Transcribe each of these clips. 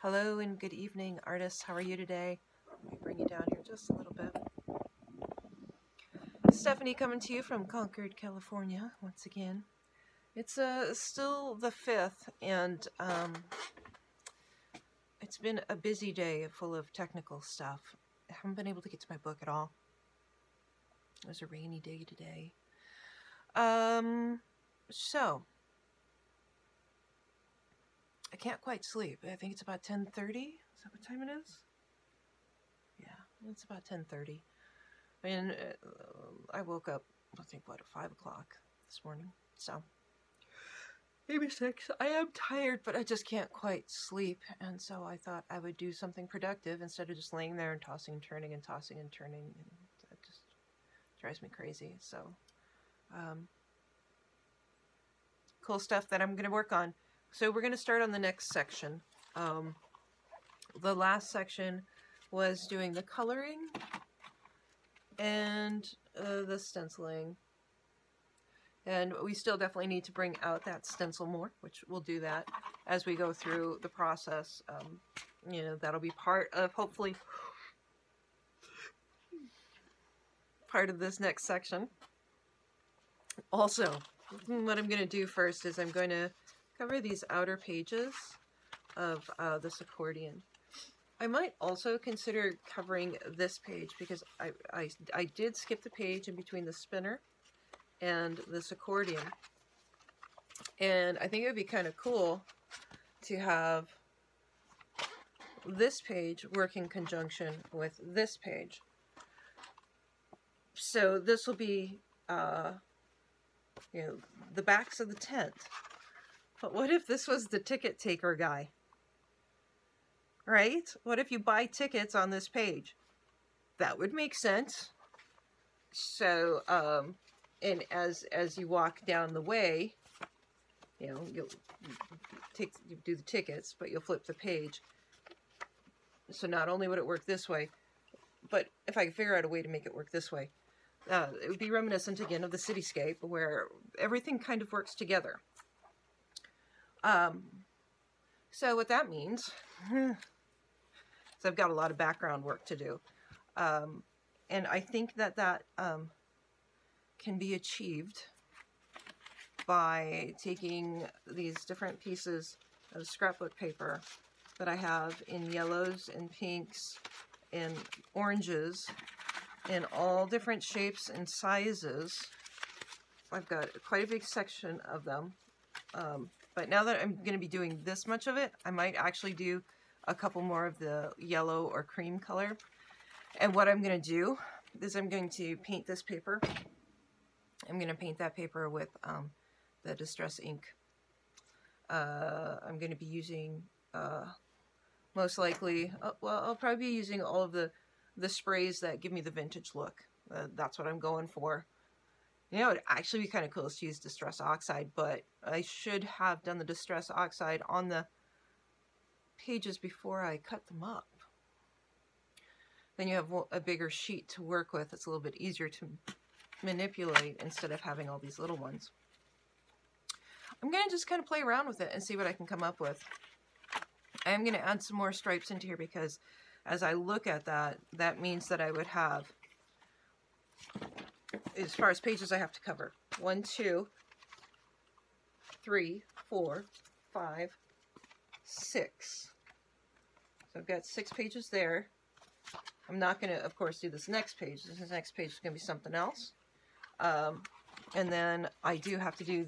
Hello and good evening, artists. How are you today? Let me bring you down here just a little bit. Stephanie coming to you from Concord, California, once again. It's still the 5th, and it's been a busy day full of technical stuff. I haven't been able to get to my book at all. It was a rainy day today. So I can't quite sleep. I think it's about 10:30. Is that what time it is? Yeah, it's about 10:30. And I woke up, I think, at 5 o'clock this morning. So, maybe 6. I am tired, but I just can't quite sleep. And so I thought I would do something productive instead of just laying there and tossing and turning and tossing and turning. And that just drives me crazy. So, cool stuff that I'm going to work on. So we're going to start on the next section. The last section was doing the coloring and the stenciling. And we still definitely need to bring out that stencil more, which we'll do that as we go through the process. You know, that'll be part of, hopefully, part of this next section. Also, what I'm going to do first is I'm going to cover these outer pages of this accordion. I might also consider covering this page because I did skip the page in between the spinner and this accordion. And I think it would be kind of cool to have this page work in conjunction with this page. So this will be, you know, the backs of the tent. But what if this was the ticket taker guy? Right? What if you buy tickets on this page? That would make sense. So, and as you walk down the way, you know, you do the tickets, but you'll flip the page. So not only would it work this way, but if I could figure out a way to make it work this way, it would be reminiscent again of the cityscape where everything kind of works together. So what that means, so I've got a lot of background work to do. And I think that can be achieved by taking these different pieces of scrapbook paper that I have in yellows and pinks and oranges in all different shapes and sizes. I've got quite a big section of them. But now that I'm going to be doing this much of it, I might actually do a couple more of the yellow or cream color. And what I'm going to do is I'm going to paint this paper. I'm going to paint that paper with the Distress ink. I'm going to be using, most likely, well, I'll probably be using all of the sprays that give me the vintage look. That's what I'm going for. You know, it'd actually be kind of cool to use Distress Oxide, but I should have done the Distress Oxide on the pages before I cut them up. Then you have a bigger sheet to work with. It's a little bit easier to manipulate instead of having all these little ones. I'm going to just kind of play around with it and see what I can come up with. I am going to add some more stripes into here because as I look at that, that means that I would have, as far as pages I have to cover, 1, 2, 3, 4, 5, 6. So I've got 6 pages there. I'm not going to, of course, do this next page. This next page is going to be something else. And then I do have to do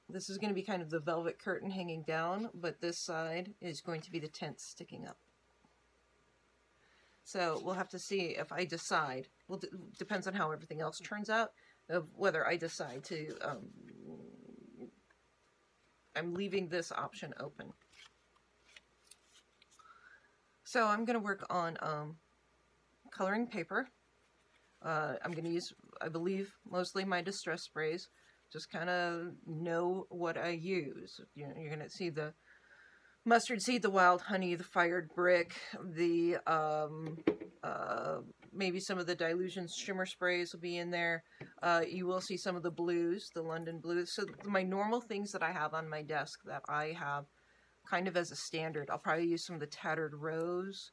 this is going to be kind of the velvet curtain hanging down, but this side is going to be the tent sticking up. So we'll have to see if I decide, well, depends on how everything else turns out, of whether I decide to, I'm leaving this option open. So I'm going to work on coloring paper. I'm going to use, I believe, mostly my Distress sprays. Just kind of know what I use. You know, you're going to see the mustard seed, the wild honey, the fired brick, the maybe some of the Dilution shimmer sprays will be in there. You will see some of the blues, the London blues. So my normal things that I have on my desk that I have kind of as a standard. I'll probably use some of the tattered rose.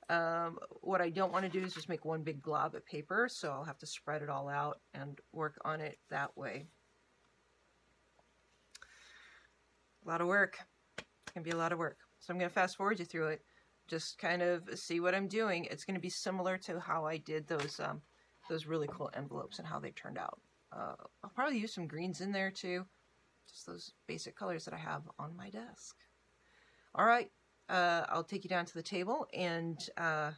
What I don't want to do is just make one big glob of paper, so I'll have to spread it all out and work on it that way. A lot of work. It can be a lot of work. So I'm going to fast forward you through it. Just kind of see what I'm doing. It's going to be similar to how I did those really cool envelopes and how they turned out. I'll probably use some greens in there too. Just those basic colors that I have on my desk. All right. I'll take you down to the table, and I'm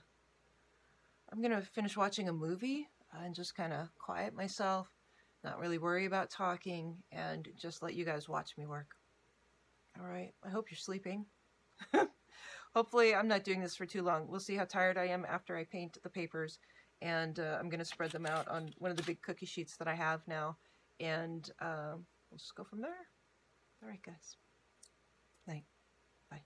going to finish watching a movie and just kind of quiet myself, not really worry about talking, and just let you guys watch me work. All right. I hope you're sleeping. Hopefully I'm not doing this for too long. We'll see how tired I am after I paint the papers, and I'm going to spread them out on one of the big cookie sheets that I have now, and we'll just go from there. All right, guys. Night. Bye.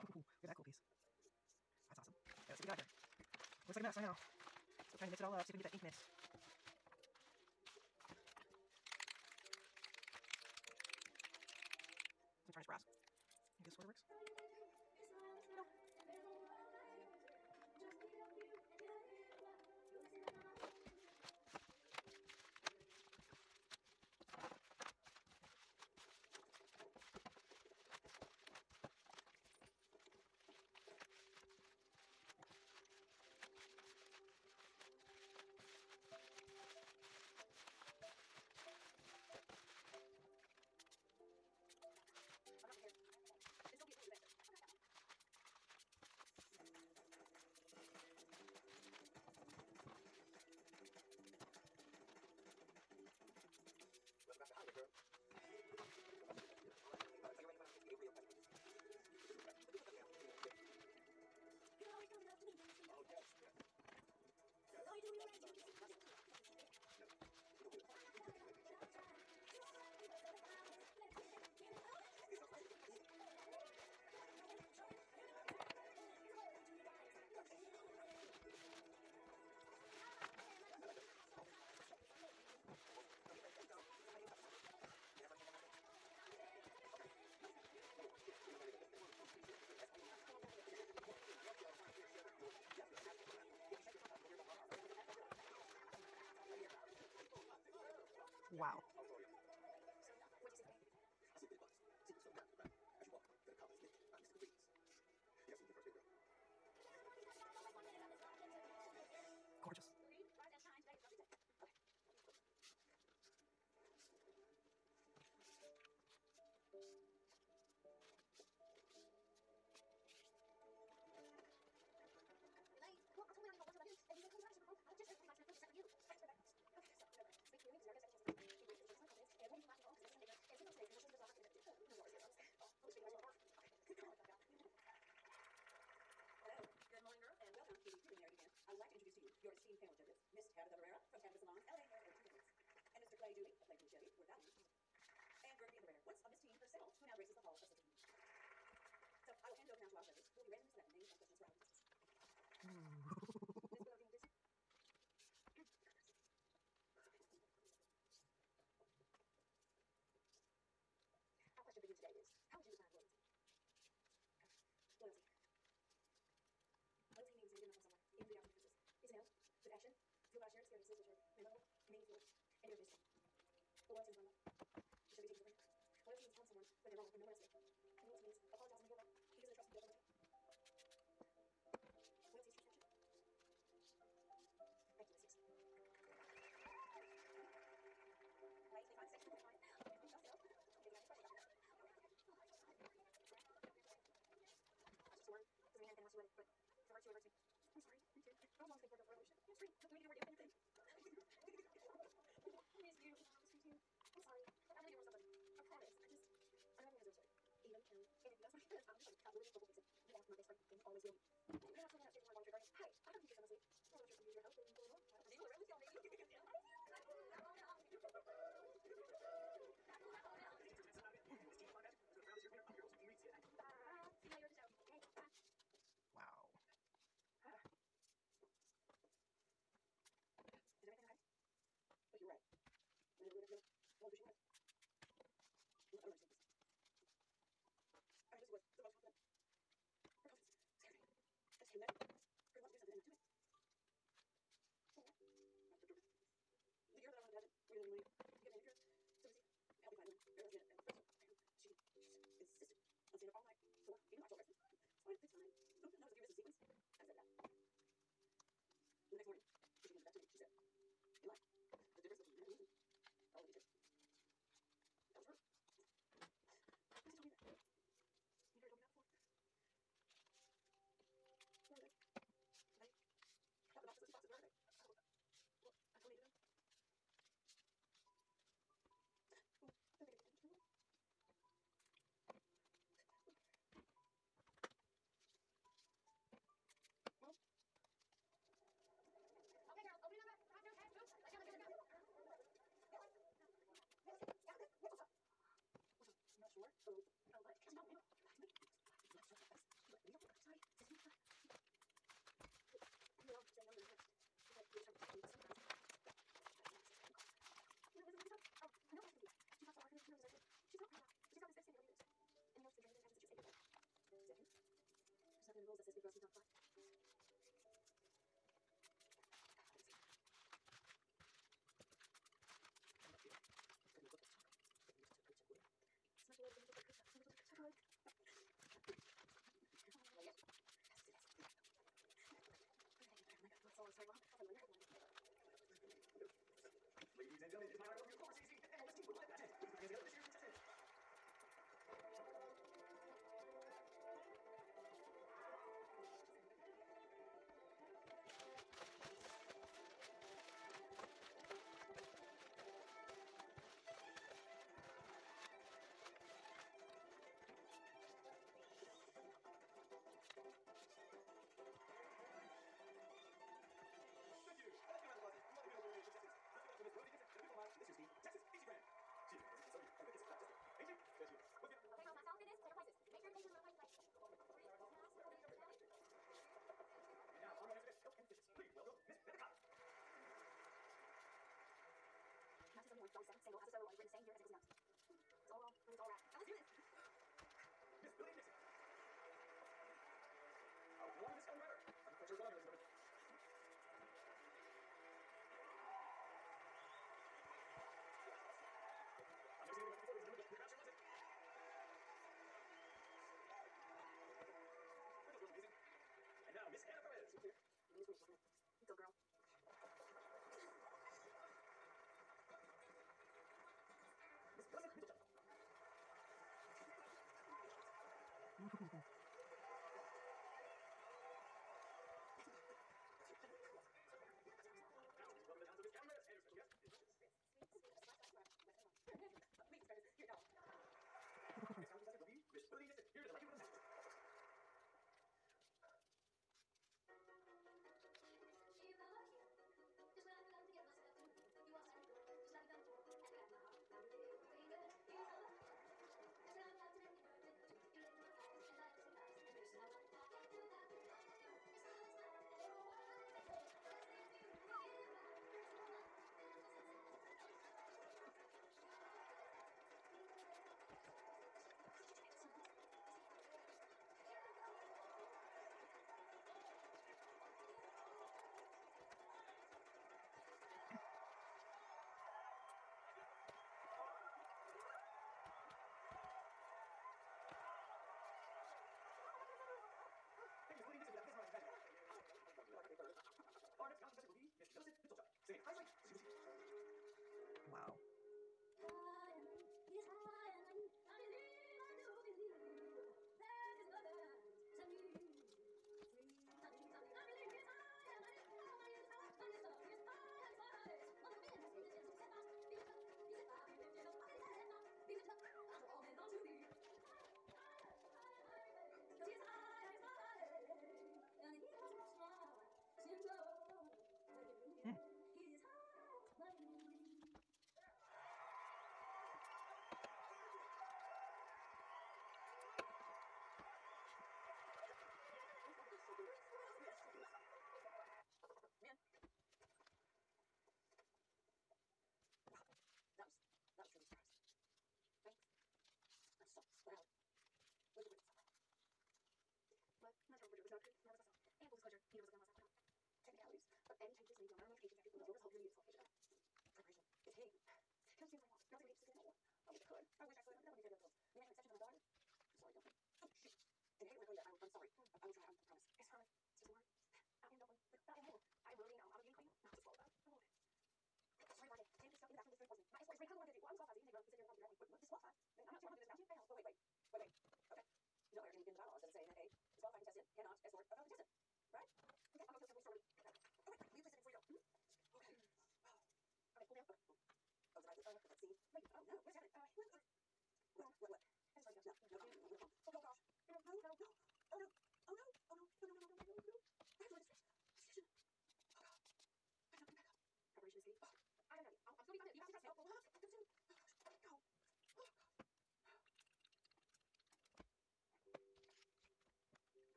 Look at that cool piece. That's awesome. Yeah, let's see what we got here. Looks like a mess, I know. Still trying to mix it all up, see if we can get that ink mix. Some tarnished brass. I guess sort of works. Wow. Gorgeous. Wow.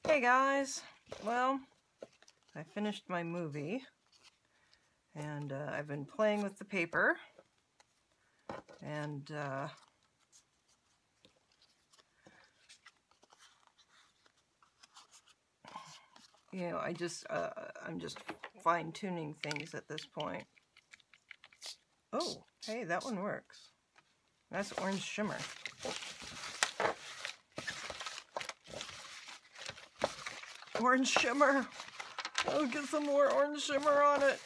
Hey guys, well, I finished my movie, and I've been playing with the paper, and you know, I'm just fine-tuning things at this point. Oh, hey, that one works. That's orange shimmer. Orange shimmer! Oh, get some more orange shimmer on it.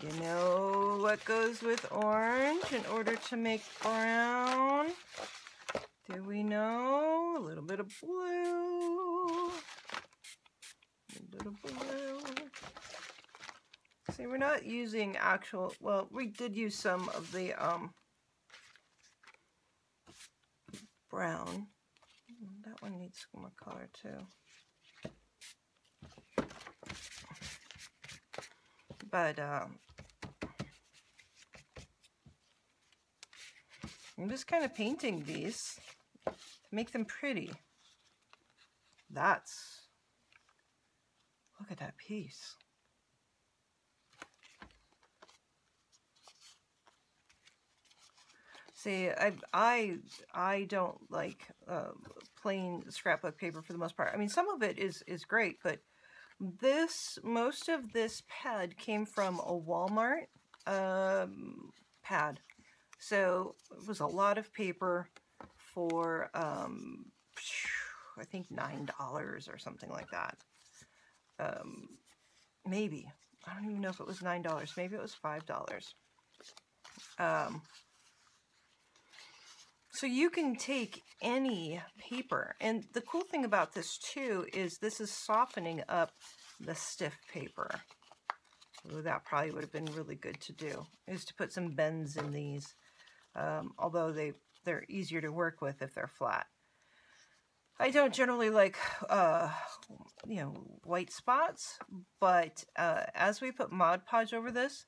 You know what goes with orange in order to make brown? Do we know? A little bit of blue. A bit of blue. See, we're not using actual, well, we did use some of the brown. That one needs more color too. But I'm just kind of painting these to make them pretty. Look at that piece. See, I don't like plain scrapbook paper for the most part. I mean, some of it is great, but most of this pad came from a Walmart pad. So it was a lot of paper for I think $9 or something like that. Maybe. I don't even know if it was $9. Maybe it was $5. So you can take any paper, and the cool thing about this too is this is softening up the stiff paper. Ooh, that probably would have been really good to do, is to put some bends in these, although they're easier to work with if they're flat. I don't generally like, you know, white spots, but as we put Mod Podge over this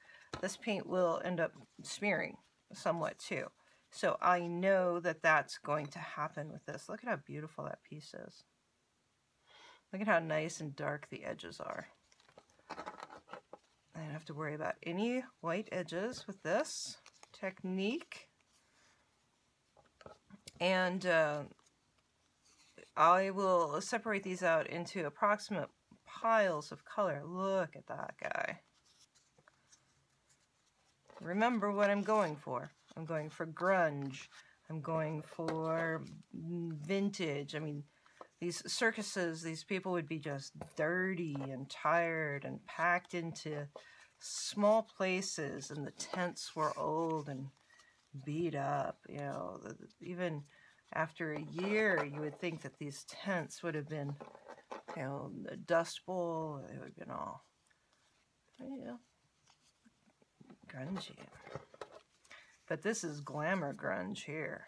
paint will end up smearing somewhat too. So I know that that's going to happen with this. Look at how beautiful that piece is. Look at how nice and dark the edges are. I don't have to worry about any white edges with this technique. And I will separate these out into approximate piles of color. Look at that guy. Remember what I'm going for. I'm going for grunge. I'm going for vintage. I mean, these circuses, these people would be just dirty and tired and packed into small places, and the tents were old and beat up. You know, even after a year, you would think that these tents would have been, you know, the Dust Bowl. It would have been all, you know, grungy. But this is glamour grunge here.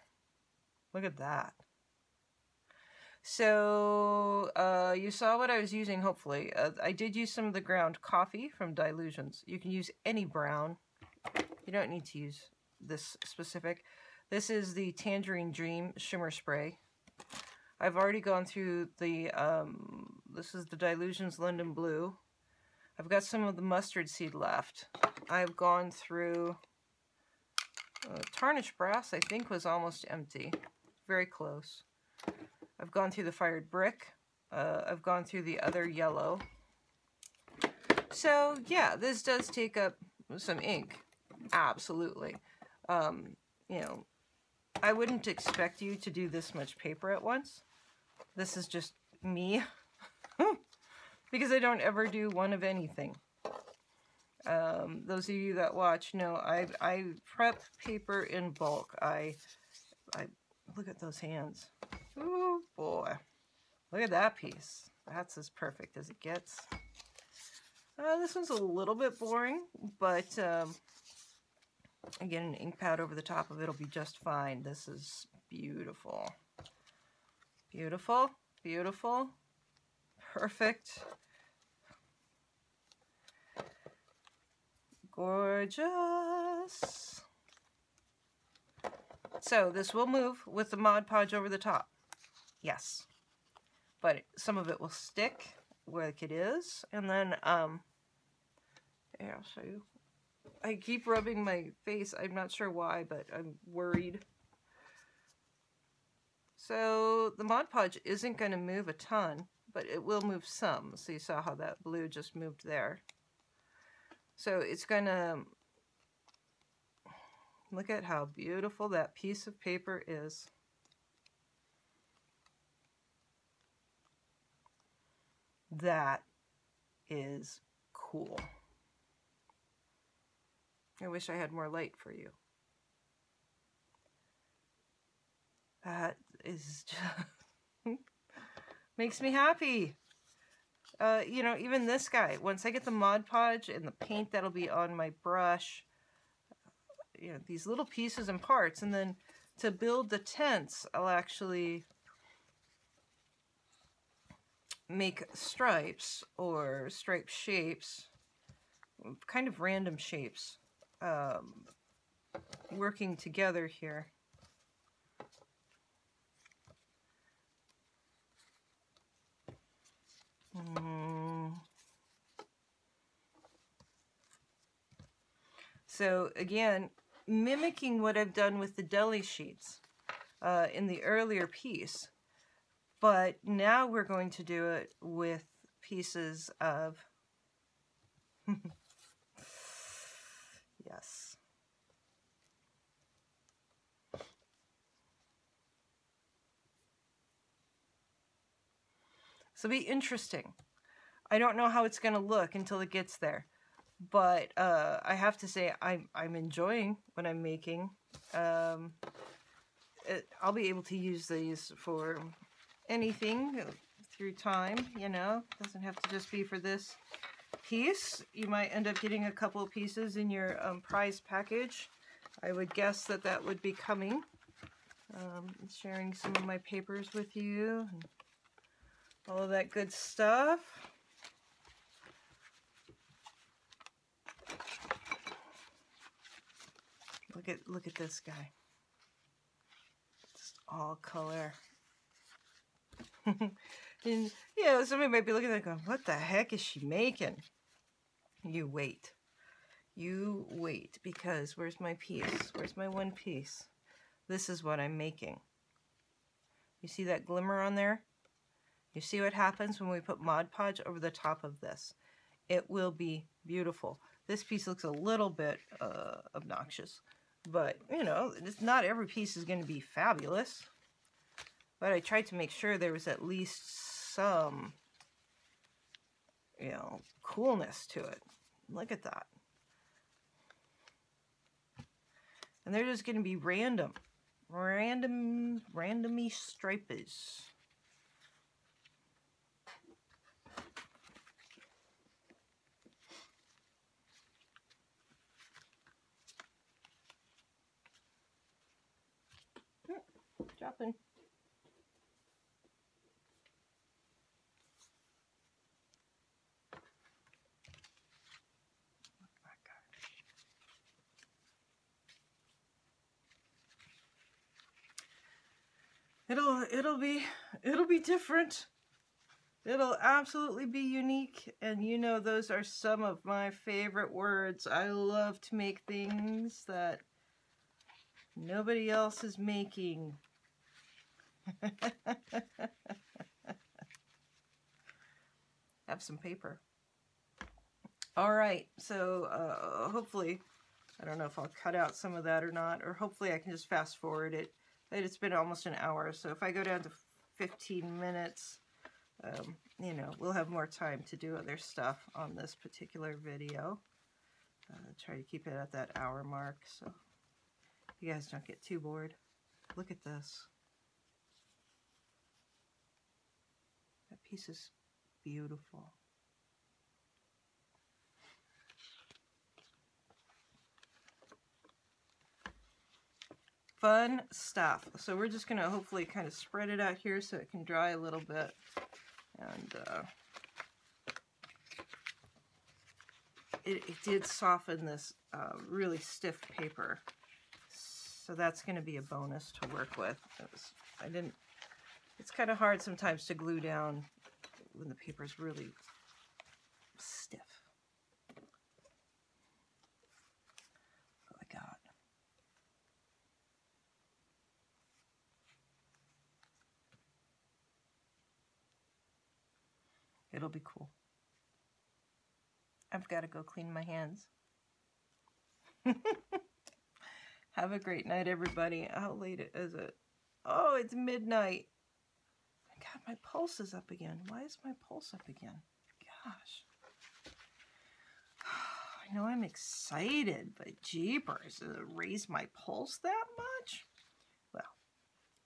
Look at that. So you saw what I was using, hopefully. I did use some of the ground coffee from Dilutions. You can use any brown. You don't need to use this specific. This is the Tangerine Dream Shimmer Spray. I've already gone through the, this is the Dilutions London Blue. I've got some of the mustard seed left. I've gone through Tarnished Brass, I think, was almost empty. Very close. I've gone through the Fired Brick. I've gone through the other yellow. So, yeah, this does take up some ink. Absolutely. You know, I wouldn't expect you to do this much paper at once. This is just me. Because I don't ever do one of anything. Those of you that watch know I prep paper in bulk. I look at those hands. Ooh, boy. Look at that piece. That's as perfect as it gets. This one's a little bit boring, but again, an ink pad over the top of it will be just fine. This is beautiful. Beautiful, beautiful, perfect. Gorgeous. So this will move with the Mod Podge over the top. Yes. But some of it will stick like it is. And then, here, I'll show you. I keep rubbing my face. I'm not sure why, but I'm worried. So the Mod Podge isn't going to move a ton, but it will move some. So you saw how that blue just moved there. So it's going to Look at how beautiful that piece of paper is. That is cool. I wish I had more light for you. That is just makes me happy. You know, even this guy, once I get the Mod Podge and the paint that'll be on my brush, you know, these little pieces and parts, and then to build the tents, I'll actually make stripes or stripe shapes, kind of random shapes, working together here. So again, mimicking what I've done with the deli sheets in the earlier piece, but now we're going to do it with pieces of yes. So it'll be interesting. I don't know how it's going to look until it gets there. But I have to say, I'm enjoying what I'm making. I'll be able to use these for anything through time, you know. Doesn't have to just be for this piece. You might end up getting a couple of pieces in your prize package. I would guess that that would be coming. Sharing some of my papers with you and all of that good stuff. Look at this guy. Just all color. And you know, somebody might be looking at it going, what the heck is she making? You wait. You wait, because where's my piece? Where's my one piece? This is what I'm making. You see that glimmer on there? You see what happens when we put Mod Podge over the top of this? It will be beautiful. This piece looks a little bit obnoxious, but you know, it's not every piece is going to be fabulous. But I tried to make sure there was at least some, you know, coolness to it. Look at that. And they're just going to be randomy stripes. Dropping. It'll be different. It'll absolutely be unique, and you know those are some of my favorite words. I love to make things that nobody else is making. Have some paper. All right, so hopefully, I don't know if I'll cut out some of that or not, or hopefully I can just fast forward it. It's been almost an hour, so if I go down to 15 minutes, you know, we'll have more time to do other stuff on this particular video. Try to keep it at that hour mark, so you guys don't get too bored. Look at this. That piece is beautiful. Fun stuff. So we're just going to hopefully kind of spread it out here so it can dry a little bit. And it did soften this really stiff paper. So that's going to be a bonus to work with. It's kind of hard sometimes to glue down when the paper is really stiff. Oh my God. It'll be cool. I've got to go clean my hands. Have a great night, everybody. How late is it? Oh, it's midnight. God, my pulse is up again. Why is my pulse up again? Gosh. I know I'm excited, but jeepers, does it raise my pulse that much? Well,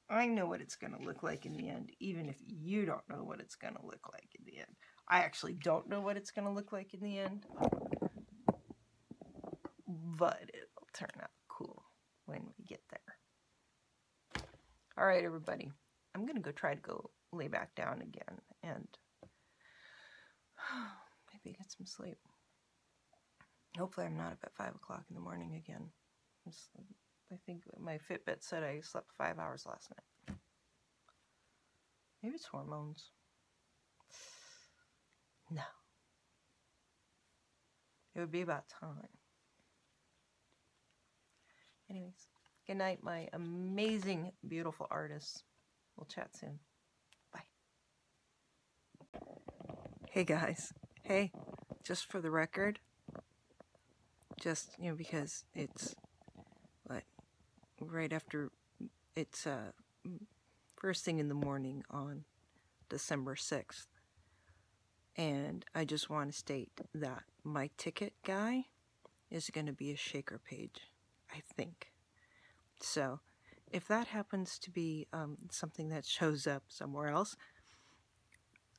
I know what it's going to look like in the end, even if you don't know what it's going to look like in the end. I actually don't know what it's going to look like in the end, but it'll turn out cool when we get there. All right, everybody. I'm going to try to go lay back down again and maybe get some sleep. Hopefully I'm not up at 5 o'clock in the morning again. I think my Fitbit said I slept 5 hours last night. Maybe it's hormones. No. It would be about time. Anyways, good night, my amazing, beautiful artists. We'll chat soon. Bye. Hey, guys. Hey, just for the record, just, you know, because it's, what, right after, it's first thing in the morning on December 6th. And I just want to state that my ticket guy is going to be a shaker page, I think. So if that happens to be something that shows up somewhere else,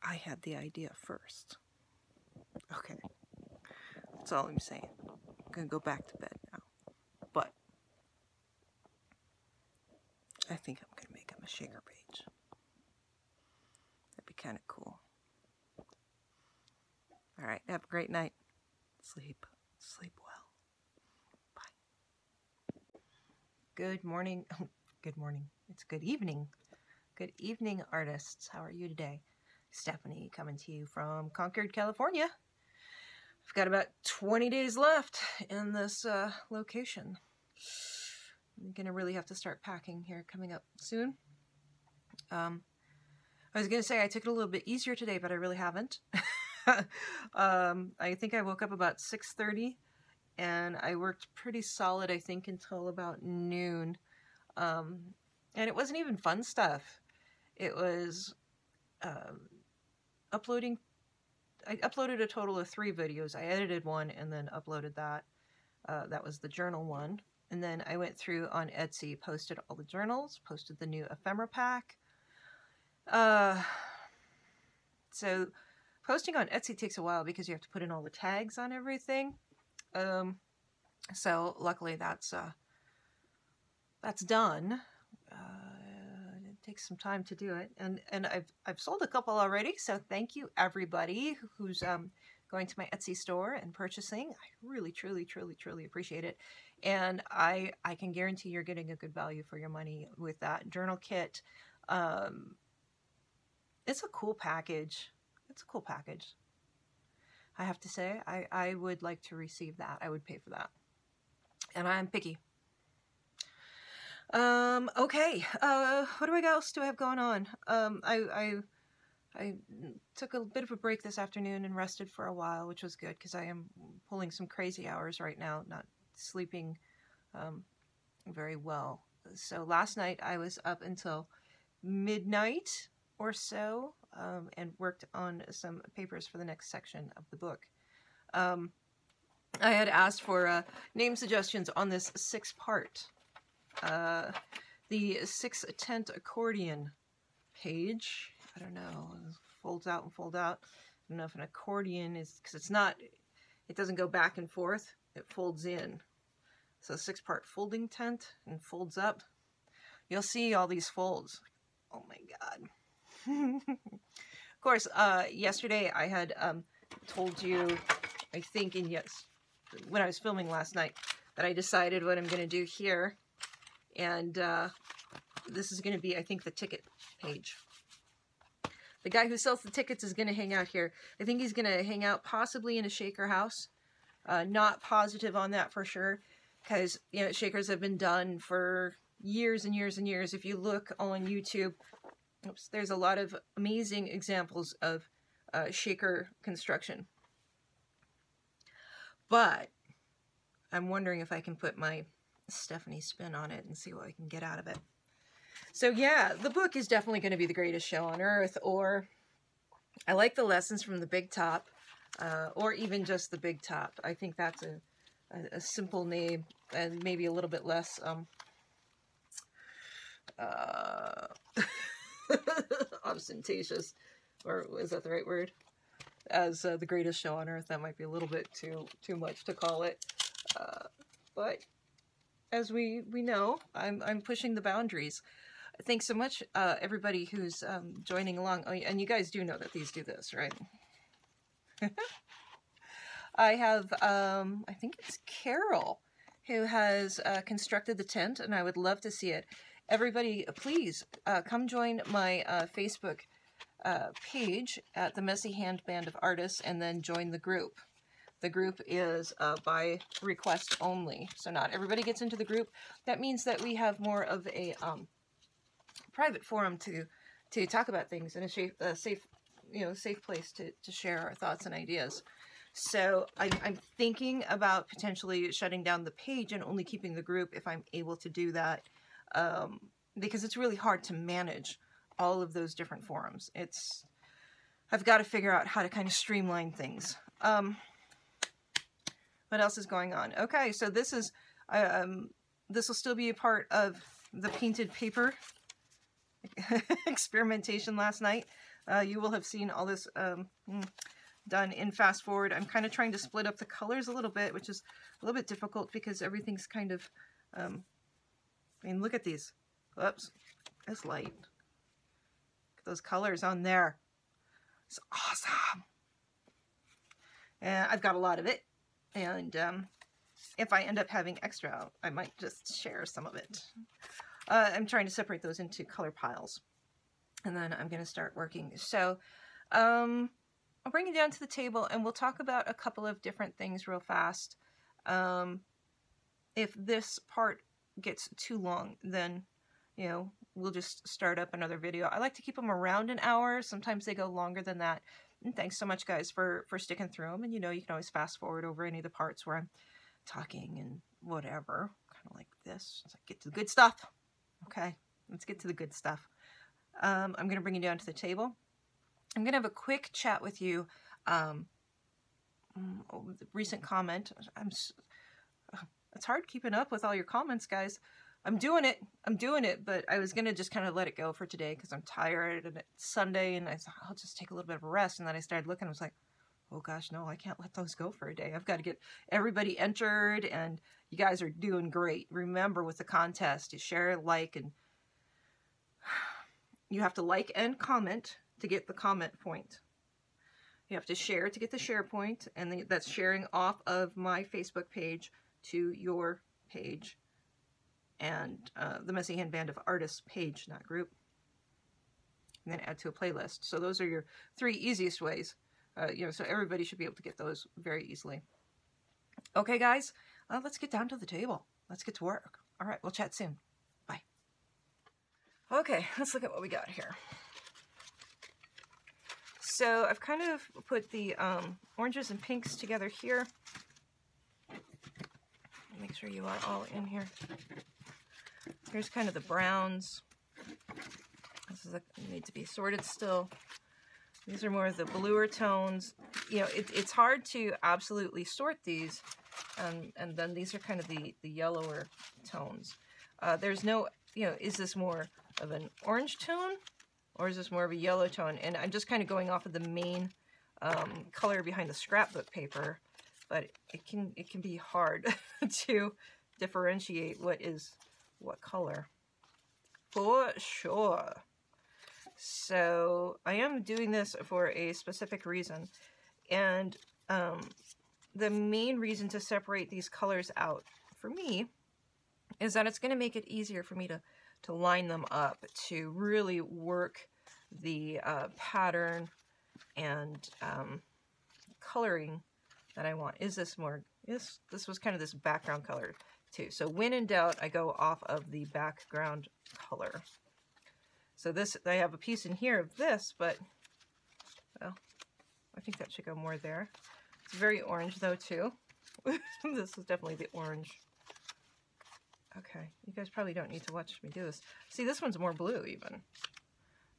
I had the idea first. Okay. That's all I'm saying. I'm going to go back to bed now. But I think I'm going to make him a shaker page. That'd be kind of cool. All right, have a great night. Sleep well. Bye. Good morning. Good morning. It's good evening. Good evening, artists. How are you today? Stephanie coming to you from Concord, California. I've got about 20 days left in this location. I'm going to really have to start packing here coming up soon. I was going to say I took it a little bit easier today, but I really haven't. I think I woke up about 6:30 and I worked pretty solid, I think, until about noon. And it wasn't even fun stuff. It was uploading. I uploaded a total of 3 videos. I edited one and then uploaded that. That was the journal one. And then I went through on Etsy, posted all the journals, posted the new ephemera pack. So posting on Etsy takes a while because you have to put in all the tags on everything. So luckily that's done. It takes some time to do it, and I've sold a couple already. So thank you everybody who's going to my Etsy store and purchasing. I really, truly, truly, truly appreciate it, and I can guarantee you're getting a good value for your money with that journal kit. It's a cool package. It's a cool package. I have to say, I would like to receive that. I would pay for that. And I'm picky. Okay. What else do I have going on? I took a bit of a break this afternoon and rested for a while, which was good because I am pulling some crazy hours right now, not sleeping very well. So last night I was up until midnight or so, and worked on some papers for the next section of the book. I had asked for name suggestions on this 6-part, the 6-tent accordion page. I don't know, it folds out and fold out. I don't know if an accordion is, because it's not, it doesn't go back and forth, it folds in. So 6-part folding tent and folds up. You'll see all these folds. Oh my God. Of course, yesterday I had told you, I think, when I was filming last night, that I decided what I'm going to do here. And this is going to be, I think, the ticket page. The guy who sells the tickets is going to hang out here. I think he's going to hang out possibly in a shaker house. Not positive on that for sure, because, you know, shakers have been done for years and years and years. If you look on YouTube, oops, there's a lot of amazing examples of shaker construction. But I'm wondering if I can put my Stephanie spin on it and see what I can get out of it. So yeah, the book is definitely going to be The Greatest Show on Earth, or I like the lessons from the big top, or even just the big top. I think that's a simple name and maybe a little bit less ostentatious, or is that the right word? As The Greatest Show on Earth. That might be a little bit too much to call it, but as we know, I'm pushing the boundaries. Thanks so much, everybody who's joining along. Oh, and you guys do know that these do this, right? I have, I think it's Carol, who has constructed the tent, and I would love to see it. Everybody, please come join my Facebook page at the Messy Hand Band of Artists, and then join the group. The group is by request only, so not everybody gets into the group. That means that we have more of a private forum to talk about things in a safe place to share our thoughts and ideas. So I'm thinking about potentially shutting down the page and only keeping the group if I'm able to do that, because it's really hard to manage all of those different forums. I've got to figure out how to kind of streamline things. What else is going on? Okay, so this will still be a part of the painted paper experimentation last night. You will have seen all this done in fast forward. I'm kind of trying to split up the colors a little bit, which is a little bit difficult because everything's kind of, I mean, look at these. Whoops, it's light. Look at those colors on there. It's awesome. And I've got a lot of it. And if I end up having extra, I might just share some of it. I'm trying to separate those into color piles. And then I'm going to start working. So I'll bring it down to the table and we'll talk about a couple of different things real fast. If this part gets too long, then, you know, we'll just start up another video. I like to keep them around an hour. Sometimes they go longer than that. And thanks so much, guys, for sticking through them. And, you know, you can always fast forward over any of the parts where I'm talking and whatever. Kind of like this. So get to the good stuff. Okay, let's get to the good stuff. I'm going to bring you down to the table. I'm going to have a quick chat with you. Recent comment. It's hard keeping up with all your comments, guys. I'm doing it, but I was going to just kind of let it go for today because I'm tired and it's Sunday and I thought I'll just take a little bit of a rest. And then I started looking, I was like, oh gosh, no, I can't let those go for a day. I've got to get everybody entered and you guys are doing great. Remember with the contest, you share, like, and you have to like and comment to get the comment point. You have to share to get the share point, and that's sharing off of my Facebook page to your page. And the Messy Hand Band of Artists page, not group. And then add to a playlist. So those are your 3 easiest ways. You know, so everybody should be able to get those very easily. Okay, guys, let's get down to the table. Let's get to work. All right, we'll chat soon. Bye. Okay, let's look at what we got here. So I've kind of put the oranges and pinks together here. Make sure you are all in here. Here's kind of the browns. This is need to be sorted still. These are more of the bluer tones. You know, it's hard to absolutely sort these. And then these are kind of the yellower tones. There's no, you know, is this more of an orange tone or is this more of a yellow tone? And I'm just kind of going off of the main color behind the scrapbook paper, but it can be hard to differentiate what is what color. For sure. So I am doing this for a specific reason, and the main reason to separate these colors out for me is that it's going to make it easier for me to line them up, to really work the pattern and coloring that I want. Is this more, this was kind of this background color too. So when in doubt, I go off of the background color. So this, I have a piece in here of this, but well, I think that should go more there. It's very orange though too. This is definitely the orange. Okay, you guys probably don't need to watch me do this. See, this one's more blue even.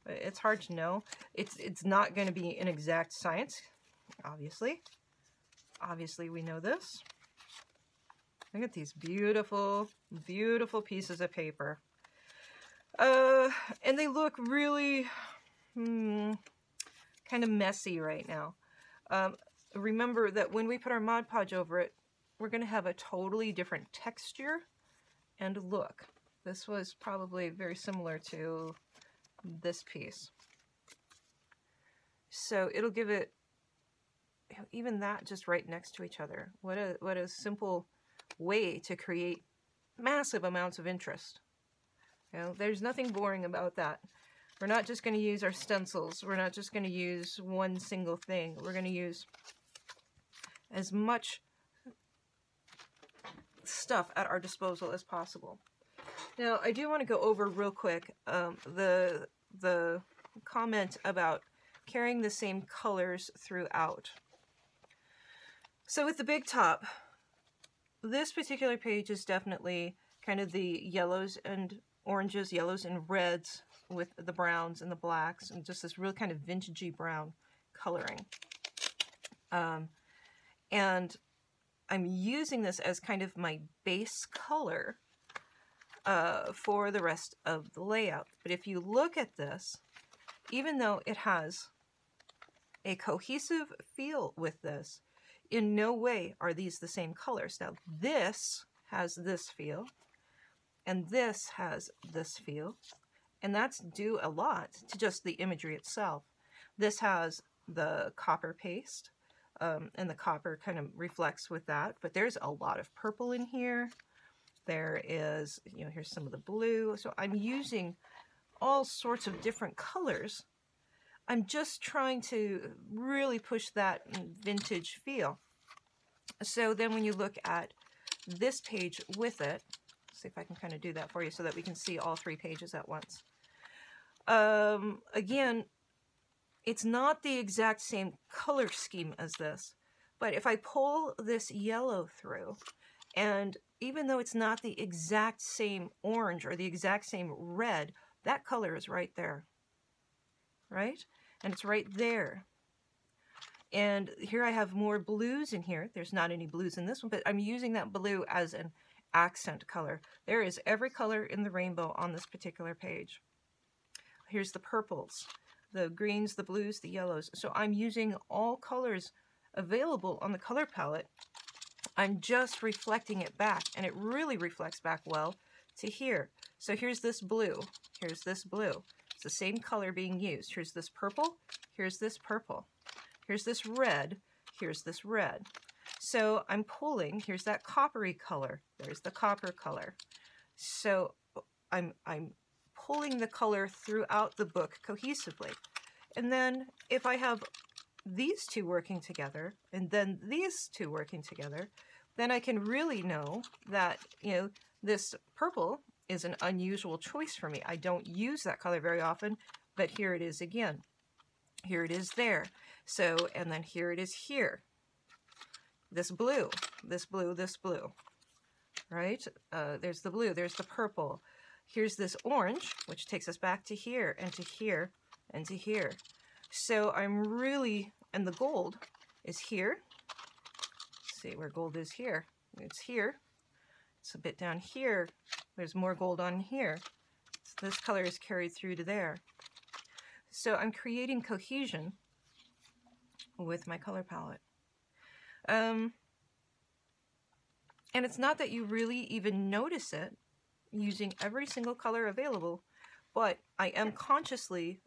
But it's hard to know. It's not going to be an exact science, obviously. Obviously, we know this. Look at these beautiful, beautiful pieces of paper. And they look really kind of messy right now. Remember that when we put our Mod Podge over it, we're going to have a totally different texture and look. This was probably very similar to this piece. So it'll give it, even that just right next to each other. What a simple way to create massive amounts of interest. You know, there's nothing boring about that. We're not just going to use our stencils. We're not just going to use one single thing. We're going to use as much stuff at our disposal as possible. Now, I do want to go over real quick the comment about carrying the same colors throughout. So with the big top, this particular page is definitely kind of the yellows and oranges, yellows and reds with the browns and the blacks, and just this real kind of vintagey brown coloring. And I'm using this as kind of my base color for the rest of the layout. But if you look at this, even though it has a cohesive feel with this, in no way are these the same colors. Now this has this feel, and this has this feel, and that's due a lot to just the imagery itself. This has the copper paste, and the copper kind of reflects with that, but there's a lot of purple in here. There is, you know, here's some of the blue. So I'm using all sorts of different colors. I'm just trying to really push that vintage feel. So then when you look at this page with it, see if I can kind of do that for you so that we can see all three pages at once. Again, it's not the exact same color scheme as this, but if I pull this yellow through, and even though it's not the exact same orange or the exact same red, that color is right there, right? And it's right there. And here I have more blues in here. There's not any blues in this one, but I'm using that blue as an accent color. There is every color in the rainbow on this particular page. Here's the purples, the greens, the blues, the yellows. So I'm using all colors available on the color palette. I'm just reflecting it back, and it really reflects back well to here. So here's this blue. Here's this blue. It's the same color being used. Here's this purple. Here's this purple. Here's this red. Here's this red. So I'm pulling, here's that coppery color. There's the copper color. So I'm pulling the color throughout the book cohesively. And then if I have these two working together, and then these two working together, then I can really know that, you know, this purple is an unusual choice for me. I don't use that color very often, but here it is again. Here it is there. So, and then here it is here. This blue, this blue, this blue, right? There's the blue, there's the purple. Here's this orange, which takes us back to here, and to here, and to here. So I'm really, and the gold is here. Let's see where gold is here. It's here. It's a bit down here. There's more gold on here. So this color is carried through to there. So I'm creating cohesion with my color palette. And it's not that you really even notice it using every single color available, but I am consciously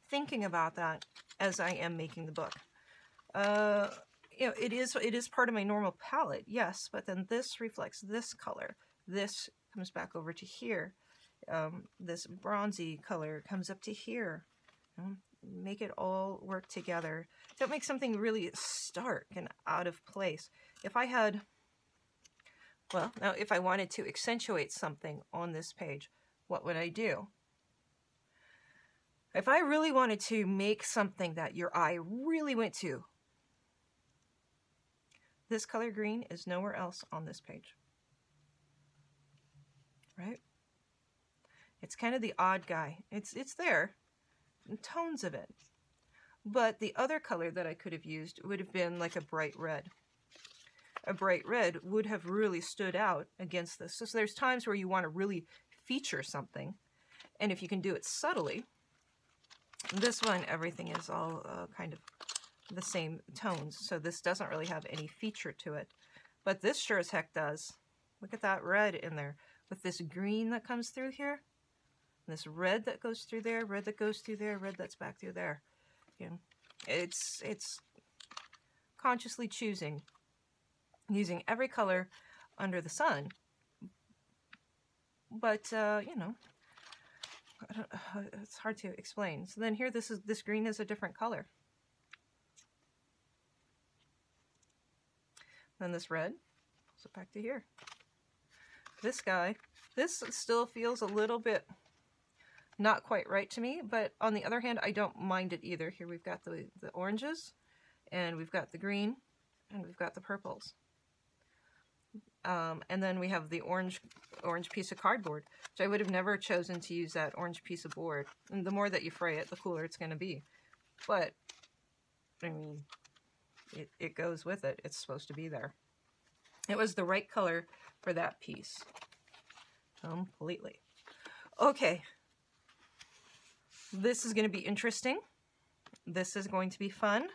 thinking about that as I am making the book. You know, it is part of my normal palette, yes, but then this reflects this color. This comes back over to here. This bronzy color comes up to here. Make it all work together. Don't make something really stark and out of place. If I had, well, now if I wanted to accentuate something on this page, what would I do? If I really wanted to make something that your eye really went to, this color green is nowhere else on this page. right? It's kind of the odd guy. It's there, in tones of it. But the other color that I could have used would have been like a bright red. A bright red would have really stood out against this. So there's times where you want to really feature something. And if you can do it subtly, this one, everything is all kind of the same tones. So this doesn't really have any feature to it. But this sure as heck does. Look at that red in there with this green that comes through here. This red that goes through there, red that goes through there, red that's back through there. You know, it's consciously choosing, using every color under the sun. But you know, it's hard to explain. So then here, this green is a different color. Then this red, so back to here. This guy, this still feels a little bit not quite right to me, but on the other hand, I don't mind it either. Here we've got the oranges, and we've got the green, and we've got the purples. And then we have the orange piece of cardboard, which I would have never chosen to use that orange piece of board. And the more that you fray it, the cooler it's going to be. But, I mean, it goes with it. It's supposed to be there. It was the right color for that piece. Completely. Okay. This is going to be interesting. This is going to be fun.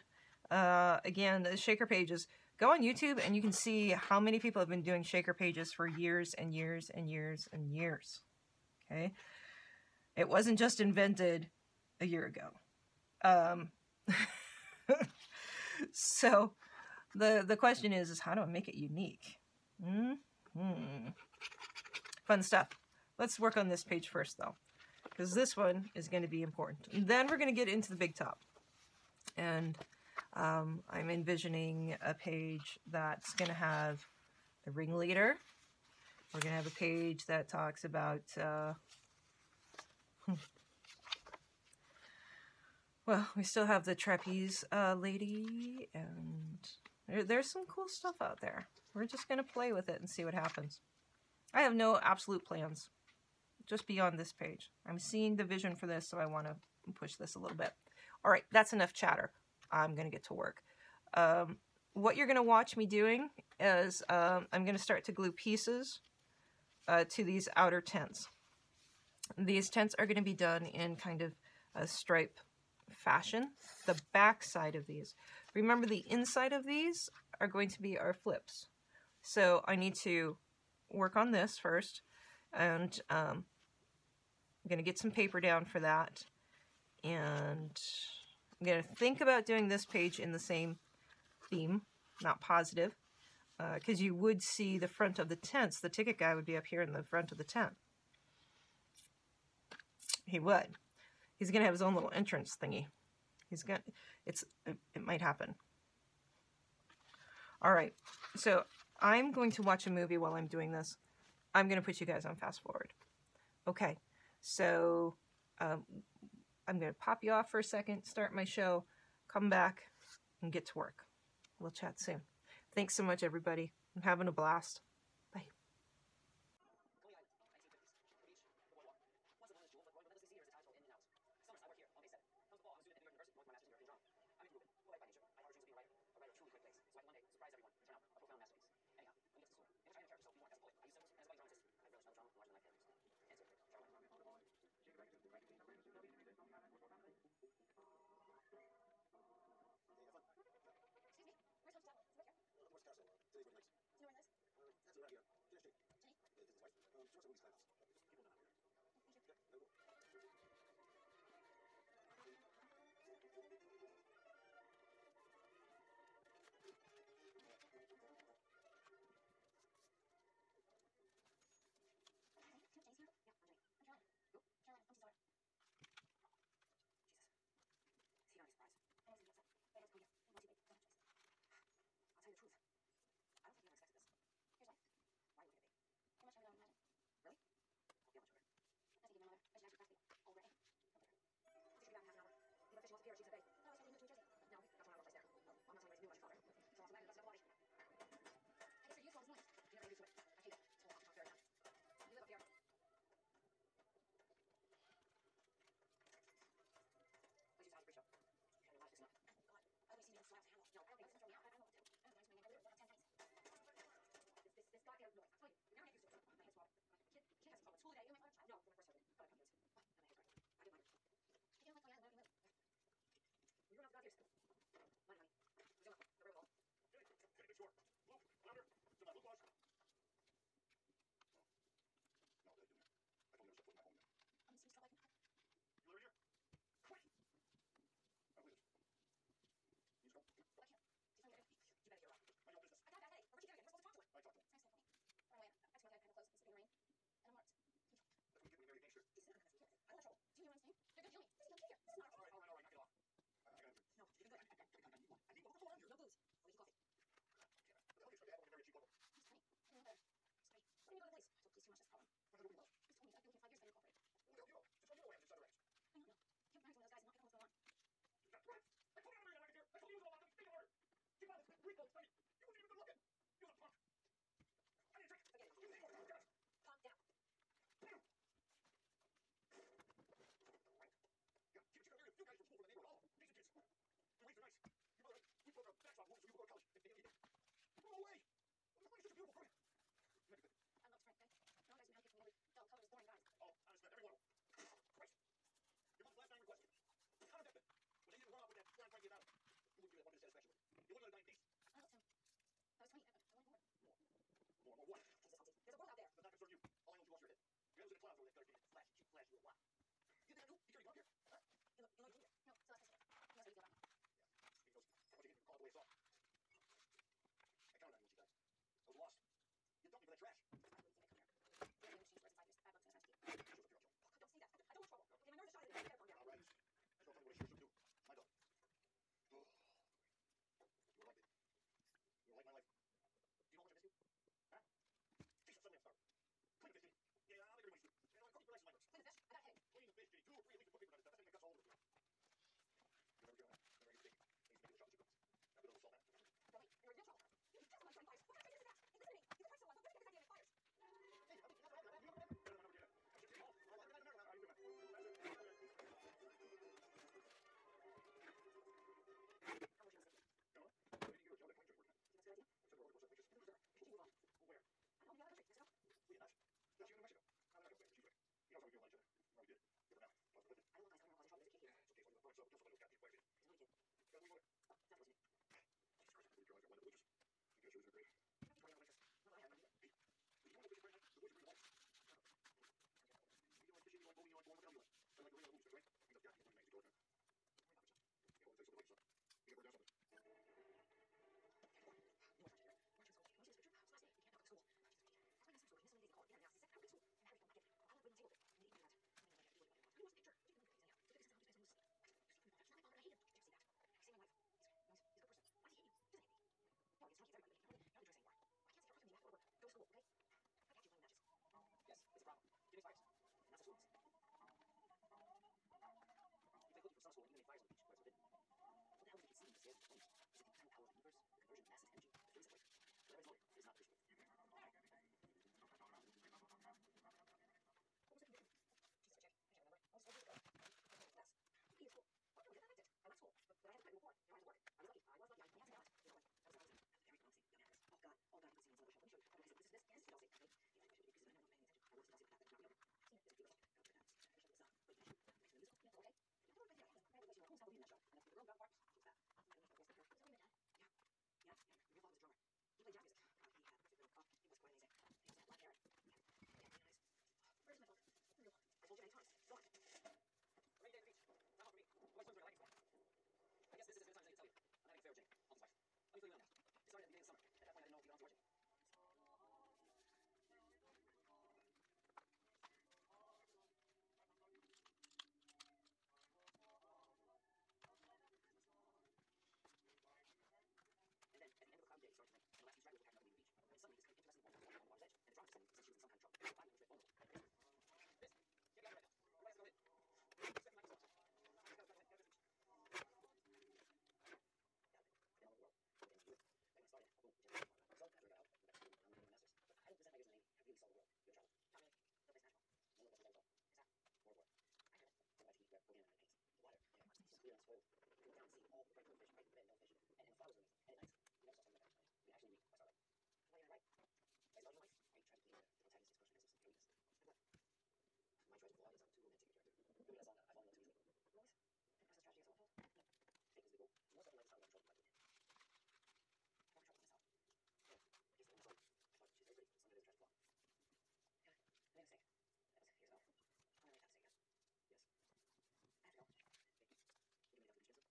Again, the shaker pages. Go on YouTube and you can see how many people have been doing shaker pages for years and years and years and years. Okay? It wasn't just invented a year ago. So the question is how do I make it unique? Fun stuff. Let's work on this page first, though, because this one is going to be important. And then we're going to get into the big top. And I'm envisioning a page that's going to have the ringleader. We're going to have a page that talks about, well, we still have the trapeze lady, and there's some cool stuff out there. We're just going to play with it and see what happens. I have no absolute plans, just beyond this page. I'm seeing the vision for this, so I want to push this a little bit. All right, that's enough chatter. I'm going to get to work. What you're going to watch me doing is I'm going to start to glue pieces to these outer tents. These tents are going to be done in kind of a stripe fashion. The back side of these. Remember, the inside of these are going to be our flips. So I need to work on this first, and I'm going to get some paper down for that, and I'm going to think about doing this page in the same theme, not positive, because you would see the front of the tents. The ticket guy would be up here in the front of the tent. He would. He's going to have his own little entrance thingy. It might happen. All right, so I'm going to watch a movie while I'm doing this. I'm going to put you guys on fast forward. Okay, so I'm going to pop you off for a second, start my show, come back, and get to work. We'll chat soon. Thanks so much, everybody. I'm having a blast. Bye. You wouldn't even look at. You want a punk. I need a drink. Forget it. Calm down. Yeah, keep it you guys from school for the neighborhood. All decent kids. Your ways are nice. You put a backstop so you can go to college. Go away. Why is such a beautiful fruit? I love Frank, okay? No one likes me how people with dull colors, boring guys. Oh, I understand every one of them. Christ. Your mom's last time request. How did that been? When they didn't run off with that flying Frankie about it. You wouldn't give that one bit of satisfaction. You wouldn't let it die in peace. I loved him. I was 20. I wanted more. More what? Jesus, Humpty. There's a world out there. Does not concern you. All I know is you lost your head. Your head was in the clouds over that gutter getting flashy, cheap, flashy little wop. You think I knew? You carried you up here? Huh? You know you here. No, still has to say it. He knows how you feel about me. Yeah. He knows how much you hit him, call it the way it's all. I counted on you when she died. I was lost. You dumped me for that trash. That's why you think I come here. You haven't changed words in 5 years. I've looked to the She was a pure joke. Oh, don't say that. I don't want trouble. Okay, my nerves are shot. I better calm down. All right. That's not what I should do. My dog. Oh. You were like it. You were like my life. Do you know how much I miss you? Huh? Jesus, suddenly I'm starving. Clean the fish, Jenny. Yeah, I'll make everybody sleep. You know, I'm cooking for nice my nerves. Clean the fish. I got a headache. Clean the fish, Jenny. 2 or 3 at least to put paper on it. That's my guts all over the ground. You never get on that. Never eat steak. Things make it the chocolate chip cookies. Now put a little salt on it. No, wait. You're in real trouble. You just my starting fires. What kind of idea is that? Hey, listen to me. You've been so long. Don't get this idea of fires. Hey, I'll be that's all right. You never get it. I should say, oh, I'll never how you doing, man? That's it. How much you want to You know what? Maybe you can get a job at Point Trip working. That's a good idea. Except for all the course of pictures. We should move on. Where? I don't know. The other country. Mexico. Well, you're not. No, she went to Mexico. I'm not going to say she's right. He knows how we feel about each other. Well, we did. Different now. Plus, but I don't want guys coming around causing trouble. There's a kid here. it's okay. So you burn yourself. Kill somebody who's got the way. There's no kid. You got to leave Oh, that was me. Jesus Christ, I really realized I went to the witches. You guys are great. Don't be worried about waitress. No, I have no idea. Hey, you want to witches right now? The witches are your wife. You like fishing, you like bowling, you like going, what the hell you like? I like the real movies, right? You got the nice to go with her. Worry about it. Yeah, well, take something like yourself. You can burn down something. You want here? Want you to school? Want you to picture? It's last day. We can't talk to school. That's why I missed school. This is they call it. Yeah, sick. How could school? And Harry's going to get it. I'll have written table. And eat that. Who wants a picture? You can look at it. Look at this. Look at this. That's not my father. I hate him. Did you see that? I see my wife. He's a good person. Why does he hate you? Doesn't hate me. No, it's not kids. Everybody. You're enjoy saying more. I can't sit here talking to me after work. Go to school, okay? I got you playing matches. Yes, it's a problem. Jimmy's fires. And that's the schools. You play hooky for some school and you make fires on the beach where it's forbidden. What the hell is the conceiving the scales of the flames? Is it the internal power of the universe? The conversion of mass into energy? The freeze of light? Whatever is motive, it is not appreciated. What was the condition? Jesus, Jack. I can't remember. I was 4 years ago. I was in class. He is cool. What? No, that's it. I left school. But I had to play report. You know, I had to work. I was lucky. I was lucky. I had to balance. You know, like, that was amazing. Very clumsy. Young actress. Oh, God. Oh, God. You could see me in some other show. Let me show you. Okay, so this. And this is Chelsea. Okay? Yeah, I should do because I'm not paying attention. I worked in Chelsea for that. That's not the other. I've seen it. It's a beautiful. Go to that. I should stop. Wait, you should. Next to the musical. Yeah, okay? Yeah, don't worry about it. Congratulations. Who's helping in that show? And that's the girl got part. Who's that? I'm going to go see her. Is that my dad? Yeah. Yeah. Your real father was a drummer. He played jazz music. He had a perfect rhythm. He was quite amazing. He was black hair. Yeah, very nice. Where's my phone? I told you many times. Go on. Rainy day at the beach. Not for me. My swims are like I guess this is as good a time as I can tell you. I'm having an affair with Jenny, Alton's wife. Let me fill you in now. It started at the beginning of summer. At that point, I didn't know if you got on to Georgie. And then, at the end of a cloudy day, it started to rain, and the last few stragglers were packing up leaving the beach. And suddenly, this kind of interesting woman was walking on the water's edge, and the drama descended since she was in some kind of trouble. 5 minutes went vulnerable. This, get me out of right now. Everybody has to go in. Second like this one. Get out of the beach. Yeah, I know the world. What they do. They went started. Boom. So, after I got out, I went back to school, and I'm doing my master's. But I don't present my years in the Navy. I really saw the world. You're in trouble. Not really. No place magical. No one else knows all. What's that? More war. I heard it. Talk about to eat, where organic paints. The water. Yeah, it's clear and spoiled. You look down and see all the bright blue fish, bright red no fish. And the flowers are amazing. And at night, you never saw something like that. I mean, actually, I saw that. Why am I right? I started my life. I tried to play the protagonist, expression, and heroiness. And what? My choice of flaw is I'm too romantic a character. Maybe that's all that I fall in love too easily. Always? And process tragedy as well told? No. Fake is the goal. Most of the life is not control by the kid. I'm having trouble with this out. Yeah. I guess the woman's like, but she's very pretty. Somebody doesn't try to flaw. Yeah. I made a mistake. That was years ago. I'm gonna make that mistake again. Yes. I have to go. Hey, you give me enough for the beach,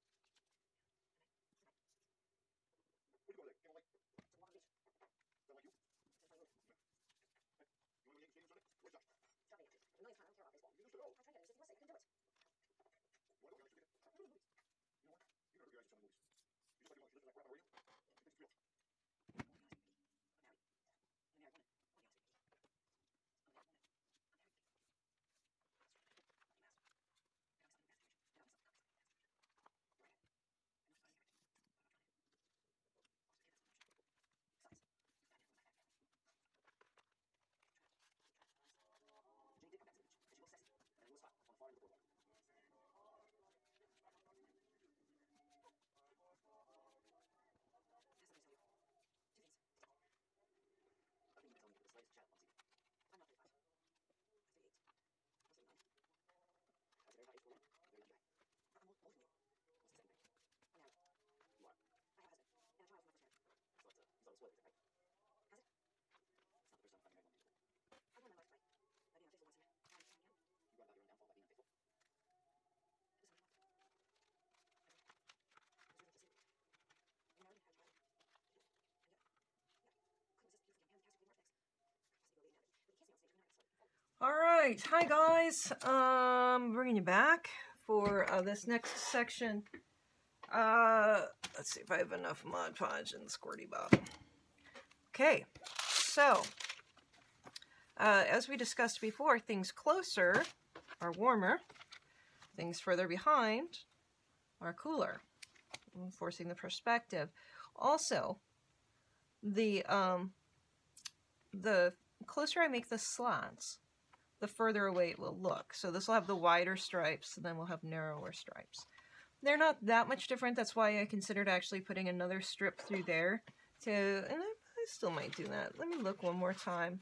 Alright, hi guys. Bringing you back for this next section. Let's see if I have enough Mod Podge and Squirty Bob. Okay, so as we discussed before, things closer are warmer, things further behind are cooler, forcing the perspective. Also, the closer I make the slats, the further away it will look. So this will have the wider stripes, and then we'll have narrower stripes. They're not that much different. That's why I considered actually putting another strip through there and I still might do that. Let me look one more time.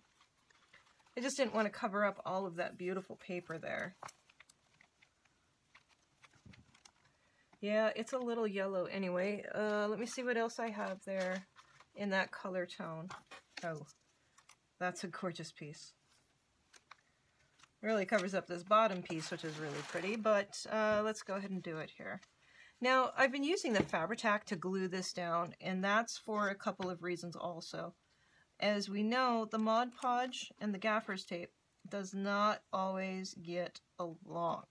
I just didn't want to cover up all of that beautiful paper there. Yeah, it's a little yellow anyway. Let me see what else I have there in that color tone. Oh, that's a gorgeous piece. Really covers up this bottom piece, which is really pretty, but let's go ahead and do it here. Now, I've been using the Fabri-Tac to glue this down, and that's for a couple of reasons also. As we know, the Mod Podge and the gaffer's tape does not always get along.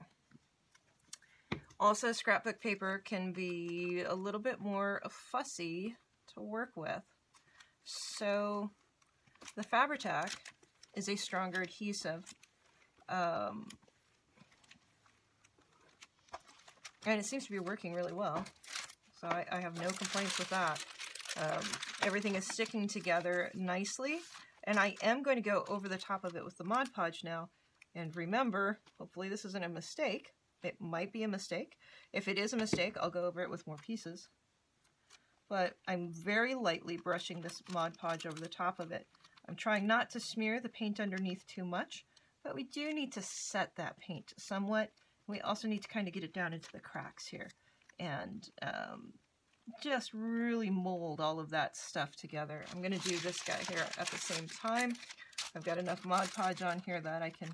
Also, scrapbook paper can be a little bit more fussy to work with. So, the Fabri-Tac is a stronger adhesive. And it seems to be working really well. So I have no complaints with that. Everything is sticking together nicely. And I am going to go over the top of it with the Mod Podge now. And remember, hopefully this isn't a mistake. It might be a mistake. If it is a mistake, I'll go over it with more pieces. But I'm very lightly brushing this Mod Podge over the top of it. I'm trying not to smear the paint underneath too much, but we do need to set that paint somewhat. We also need to kind of get it down into the cracks here and just really mold all of that stuff together. I'm going to do this guy here at the same time. I've got enough Mod Podge on here that I can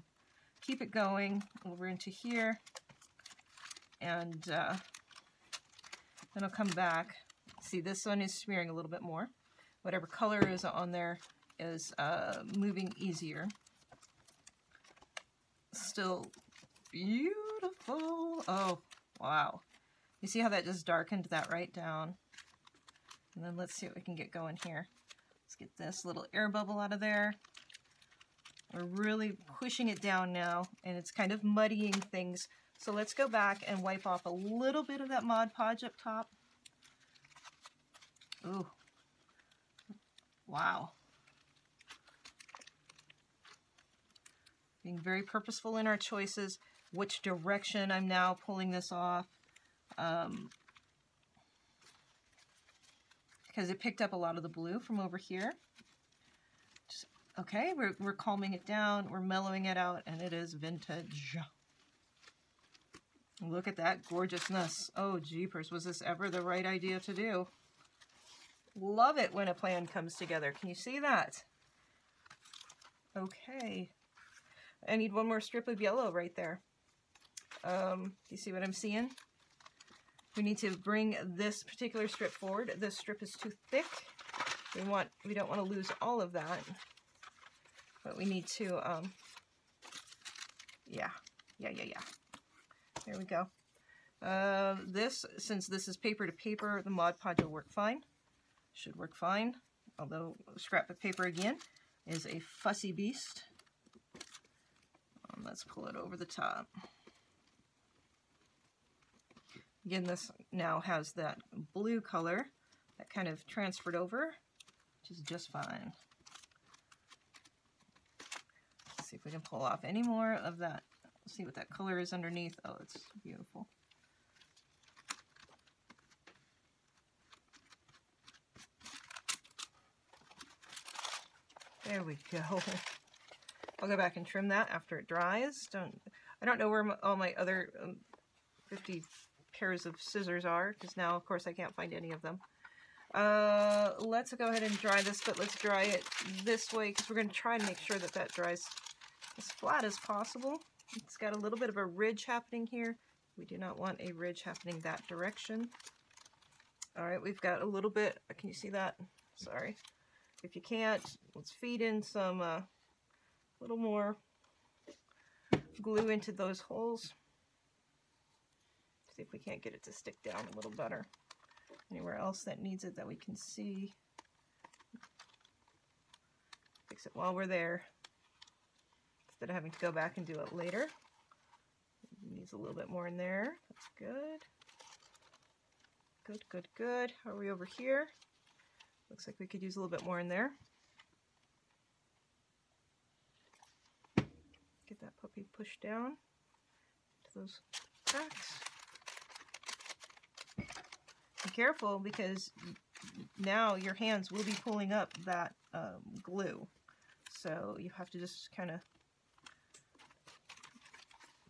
keep it going over into here. And then I'll come back. See, this one is smearing a little bit more. Whatever color is on there is moving easier. Still beautiful. Oh, wow. You see how that just darkened that right down? And then let's see what we can get going here. Let's get this little air bubble out of there. We're really pushing it down now, and it's kind of muddying things. So let's go back and wipe off a little bit of that Mod Podge up top. Ooh. Wow. Being very purposeful in our choices, which direction I'm now pulling this off. Because it picked up a lot of the blue from over here. Just, okay, we're calming it down, we're mellowing it out, and it is vintage. Look at that gorgeousness. Oh, jeepers, was this ever the right idea to do? Love it when a plan comes together. Can you see that? Okay. I need one more strip of yellow right there. You see what I'm seeing? We need to bring this particular strip forward. This strip is too thick. We don't want to lose all of that. But we need to, yeah. There we go. Since this is paper to paper, the Mod Podge will work fine. Should work fine. Although scrapbook paper, again, is a fussy beast. Let's pull it over the top. Again, this now has that blue color that kind of transferred over, which is just fine. Let's see if we can pull off any more of that. Let's see what that color is underneath. Oh, it's beautiful. There we go. I'll go back and trim that after it dries. I don't know where all my other 50 pairs of scissors are, because now, of course, I can't find any of them. Let's go ahead and dry this, but let's dry it this way, because we're going to try and make sure that that dries as flat as possible. It's got a little bit of a ridge happening here. We do not want a ridge happening that direction. All right, we've got a little bit. Can you see that? Sorry. If you can't, let's feed in some little more glue into those holes. See if we can't get it to stick down a little better. Anywhere else that needs it that we can see. Fix it while we're there, instead of having to go back and do it later. It needs a little bit more in there. That's good. Good, good, good. How are we over here? Looks like we could use a little bit more in there. Get that puppy pushed down to those cracks. Be careful, because now your hands will be pulling up that glue. So you have to just kind of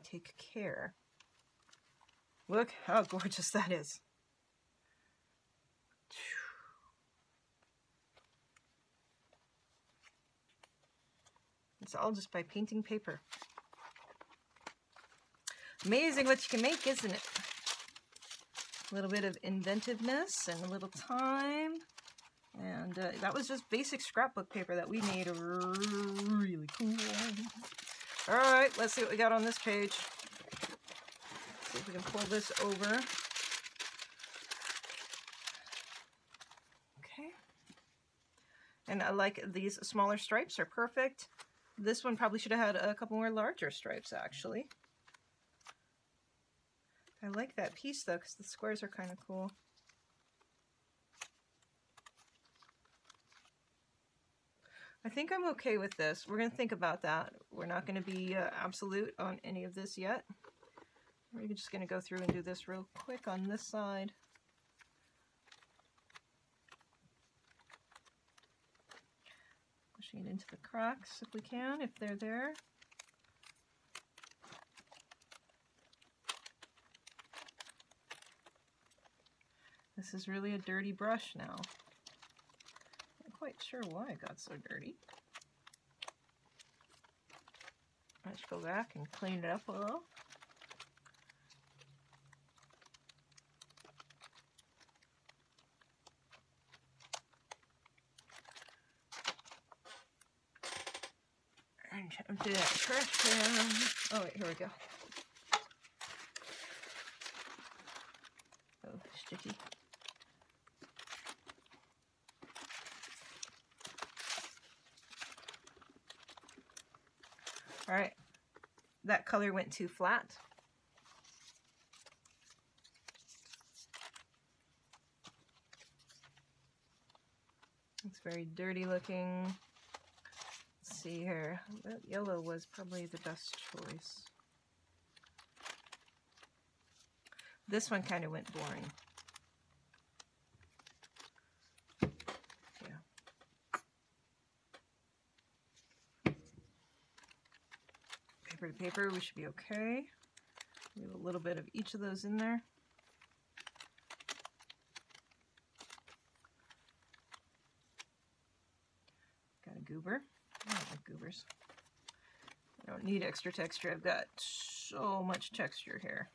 take care. Look how gorgeous that is. It's all just by painting paper. Amazing what you can make, isn't it? A little bit of inventiveness and a little time. And that was just basic scrapbook paper that we made really cool. Alright, let's see what we got on this page. See if we can pull this over. Okay. And I like these smaller stripes, are perfect. This one probably should have had a couple more larger stripes, actually. I like that piece, though, because the squares are kind of cool. I think I'm okay with this. We're going to think about that. We're not going to be absolute on any of this yet. We're just going to go through and do this real quick on this side. Pushing it into the cracks if we can, if they're there. This is really a dirty brush now. Not quite sure why it got so dirty. Let's go back and clean it up a little. And empty that trash can. Oh wait, here we go. Oh, sticky. All right, that color went too flat. It's very dirty looking. Let's see here. That yellow was probably the best choice. This one kind of went boring. Paper to paper, we should be okay. Leave a little bit of each of those in there. Got a goober. I don't like goobers. I don't need extra texture. I've got so much texture here.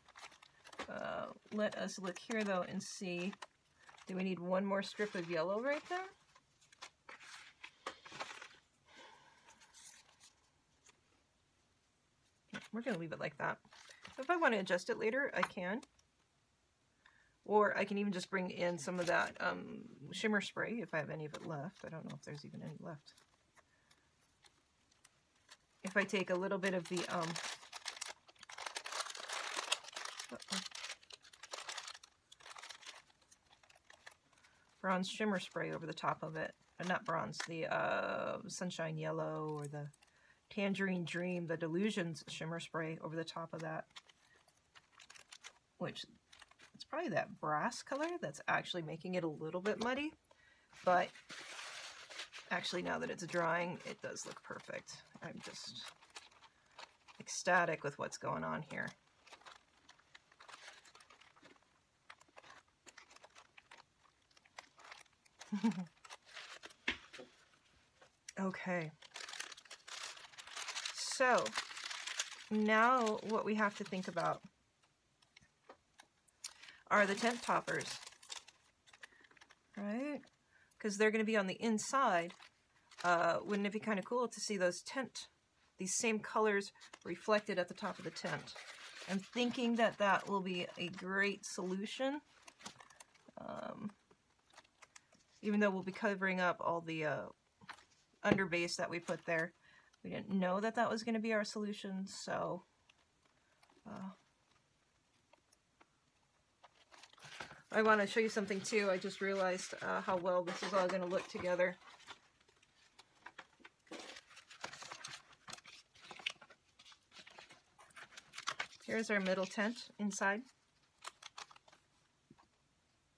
Let us look here though and see. Do we need one more strip of yellow right there? We're going to leave it like that. If I want to adjust it later, I can. Or I can even just bring in some of that shimmer spray if I have any of it left. I don't know if there's even any left. If I take a little bit of the bronze shimmer spray over the top of it. Not bronze, the sunshine yellow or the Tangerine Dream, the Delusions shimmer spray over the top of that, which it's probably that brass color that's actually making it a little bit muddy, but actually now that it's drying, it does look perfect. I'm just ecstatic with what's going on here. Okay. So now what we have to think about are the tent toppers, right? Because they're going to be on the inside. Wouldn't it be kind of cool to see those tent these same colors reflected at the top of the tent. I'm thinking that that will be a great solution. Even though we'll be covering up all the underbase that we put there. We didn't know that that was going to be our solution, so I want to show you something too. I just realized how well this is all going to look together. Here's our middle tent inside.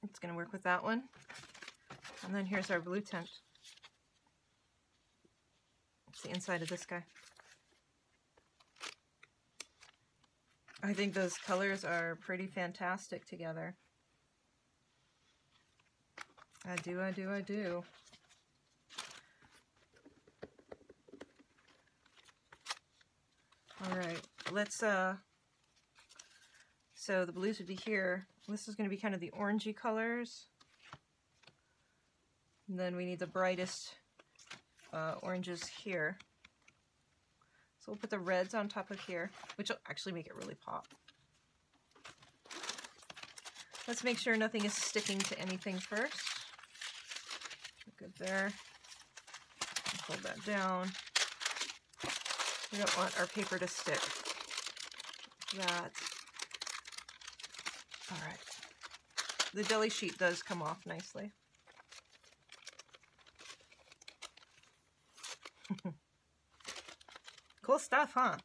It's going to work with that one. And then here's our blue tent. It's the inside of this guy. I think those colors are pretty fantastic together. I do. Alright, let's, so the blues would be here. This is going to be kind of the orangey colors. And then we need the brightest oranges here. So we'll put the reds on top of here, which will actually make it really pop. Let's make sure nothing is sticking to anything first. Good there. Hold that down. We don't want our paper to stick. That. Alright. The deli sheet does come off nicely. Cool stuff, huh?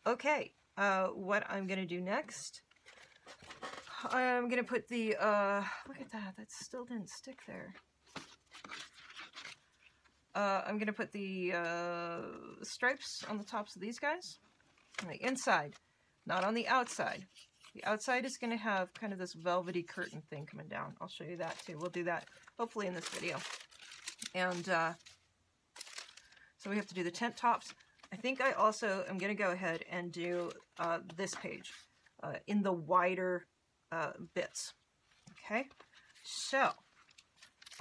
Okay, what I'm gonna do next, I'm gonna put the, look at that, that still didn't stick there. I'm gonna put the stripes on the tops of these guys, on the inside, not on the outside. The outside is gonna have kind of this velvety curtain thing coming down. I'll show you that too. We'll do that hopefully in this video. And so we have to do the tent tops. I think I also am going to go ahead and do this page in the wider bits. Okay, so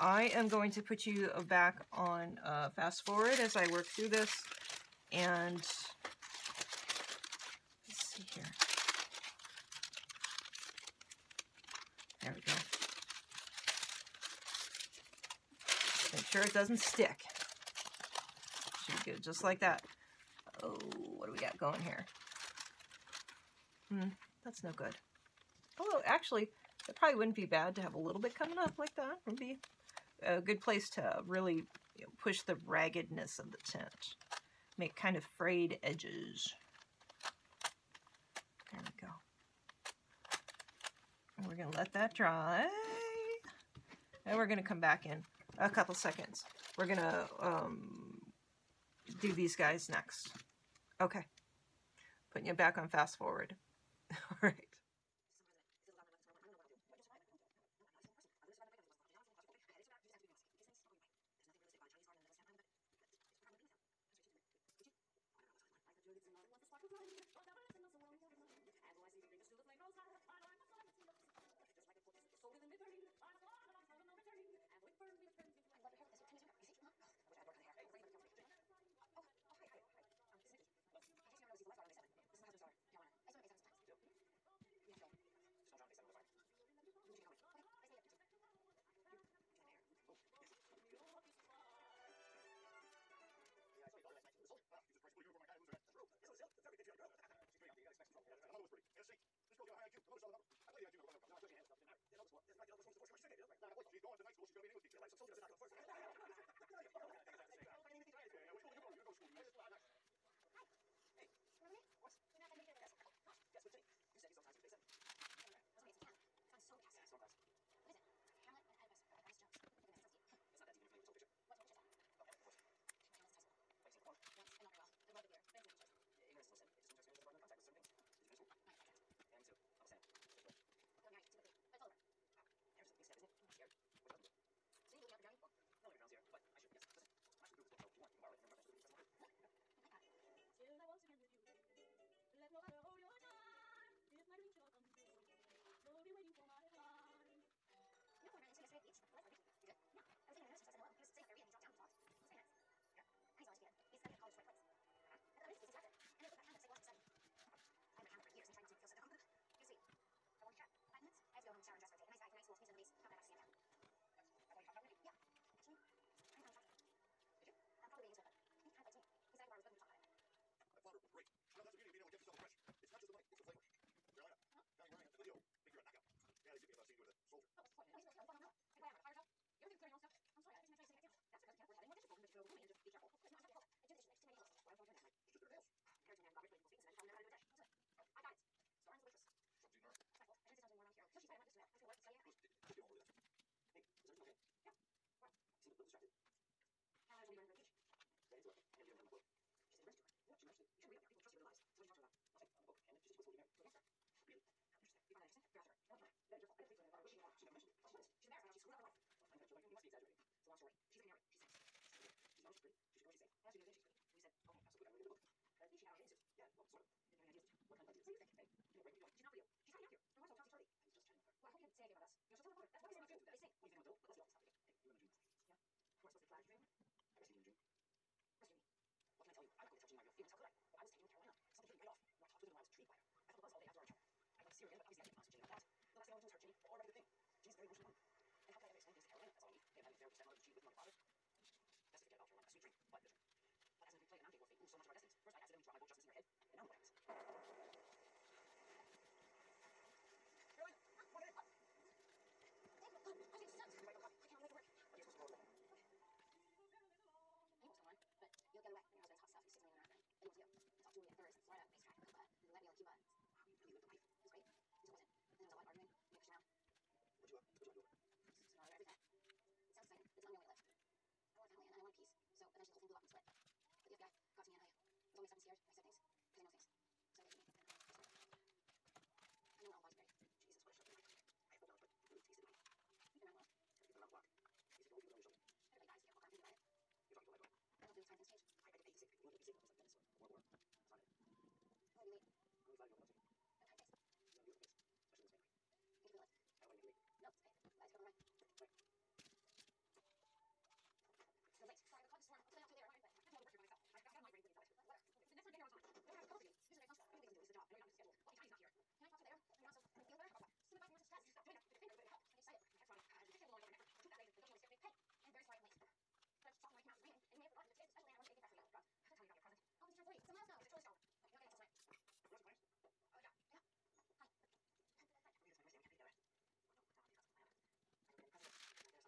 I am going to put you back on fast forward as I work through this, and let's see here. There we go. Make sure it doesn't stick. Should be good, just like that. Oh, what do we got going here? That's no good. Although, actually, it probably wouldn't be bad to have a little bit coming up like that. It would be a good place to really push the raggedness of the tent. Make kind of frayed edges. There we go. And we're going to let that dry. And we're going to come back in a couple seconds. We're going to do these guys next. Okay. Putting you back on fast forward. All right. Sort of. Do you have any ideas? What kind of ideas? What do you think? Hey, you know, right? She's not for you. She's hiding out here. We're also Chelsea. He's just chatting with her. Well, I hope you didn't say anything about us. You know, she'll tell her mother. That's what they say. Don't do that. They sing. What do you think I'm gonna do? Let's see all this stuff. Hey, you and a dream last night. Yeah. We're supposed to fly a dream. Have I seen you in a dream? Where's Jamie? What can I tell you? I'm not going to tell Jeannie how you're feeling. How could I? I was taken to Carolina. Something hit me right off. I talked with her when I was intrigued by her. I felt the buzz all day after our chat. I'd like to see her again, but obviously I can't honest with Jeannie about that. The last thing I want to do is hurt Jeannie or write a good thing. Jeannie's a very emotional woman. And how can I ever explain things to Carolina? That's all I need. Maybe having a therapist stepmother to cheat with me on your father. Best to forget about Carolina. A sweet dream, but vision. But as an play, and I'm capable of fate, so much of our destinies. First, I accidentally dropped my boat just in her head, and now what happens? Carolina! What is it? I think sucks. You might go I can't wait for work. Are you supposed to go alone? You won't tell Lauren, but you'll get away when your husband's hot stuff. He's 6 million in Then you want to go. It's all Julie and Thursday, Florida, racetrack, Cuba, and then let me on Cuba. Wow, you really lived the life. It was great. Until it wasn't. And then it was a lot of arguing. Me pushing around. What'd you undo over? So now everything. It sounds exciting. It's not the only way to live. I want a family and I want peace. So eventually the whole thing blew up and split. But the FBI got to me and I was only 7 scared. I said things. Because I know things. So they hit me. And I know all boys married. Jesus Christ, shut the mic. I fell down, but you really tasted life. You've been around well. Have you been around the block? These people leave you on your shoulder. Everybody dies. You can't walk around thinking about it. You're talking to my daughter. I don't do time things change. I get paid to save people. You don't get paid to save them. It's like Dennis or World War. That's not it. I'm gonna be late. I'm really glad you're watching. Okay, thanks. You're a beautiful face. Especially in this family. Thank you for the lift. I don't want to make you late. No, it's okay. Let's go on the ride. Right. You're late. Sorry, the clock is swarming. I'll stay out till later. I have to work here by myself. I've got a migraine when you tell it. The next one, get here on time. Don't have to come to me. This is very comfortable. Nobody can do this. It's a job. I know you're not scheduled. Well, Johnny's not here. Can I talk to you later? And also, can you feel better? Just in the back, more stress. Stop doing that. Your finger, help. I'm excited. My head's running. I'm just a little effort. I'll do that later. Don't you want to skip me? Hey, I'm very sorry I'm late. But I just talked to my account and you may have forgotten that today's a special day. I want to get back for you. God, I have to tell you about your present. Oh, it's your 30. It's a milestone. It's a choice stone. You're not getting it tonight. Where's the plans? Oh, yeah. Yeah. Hi. I mean, it's my birthday. We can't be together. Well, no, it's not because of my I would have been president.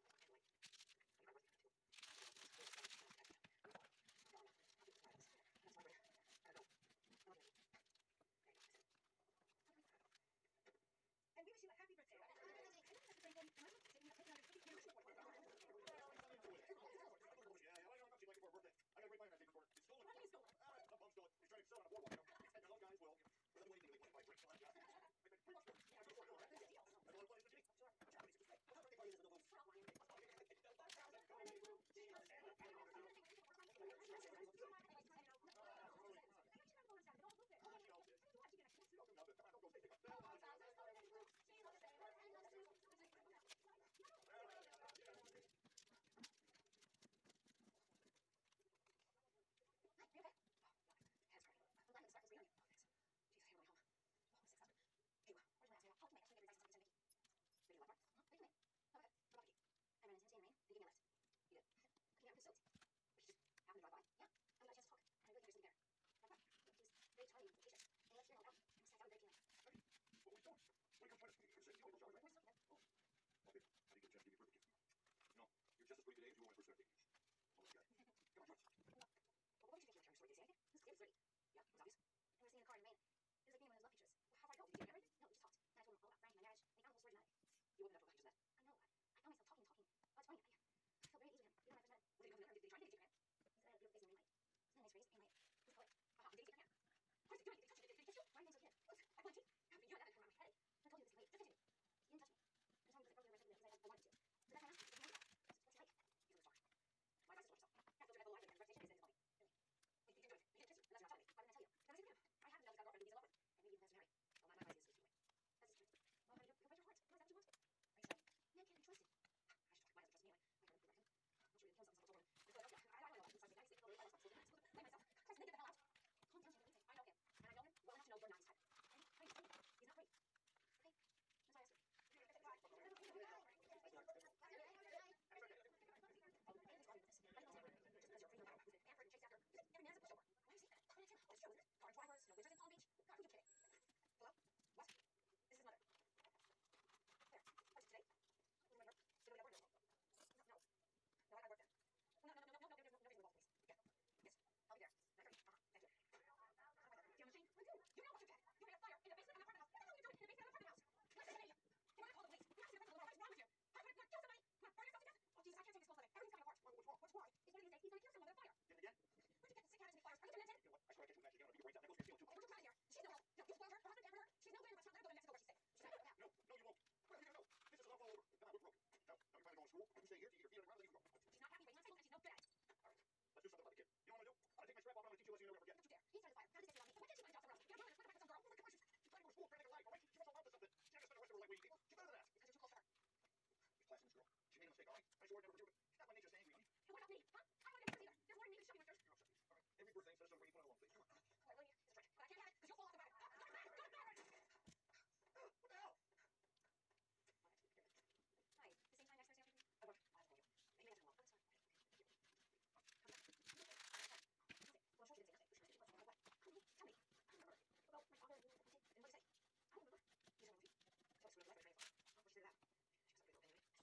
swore I'd never do it. That's why nature's angry at me. What about me? Huh? I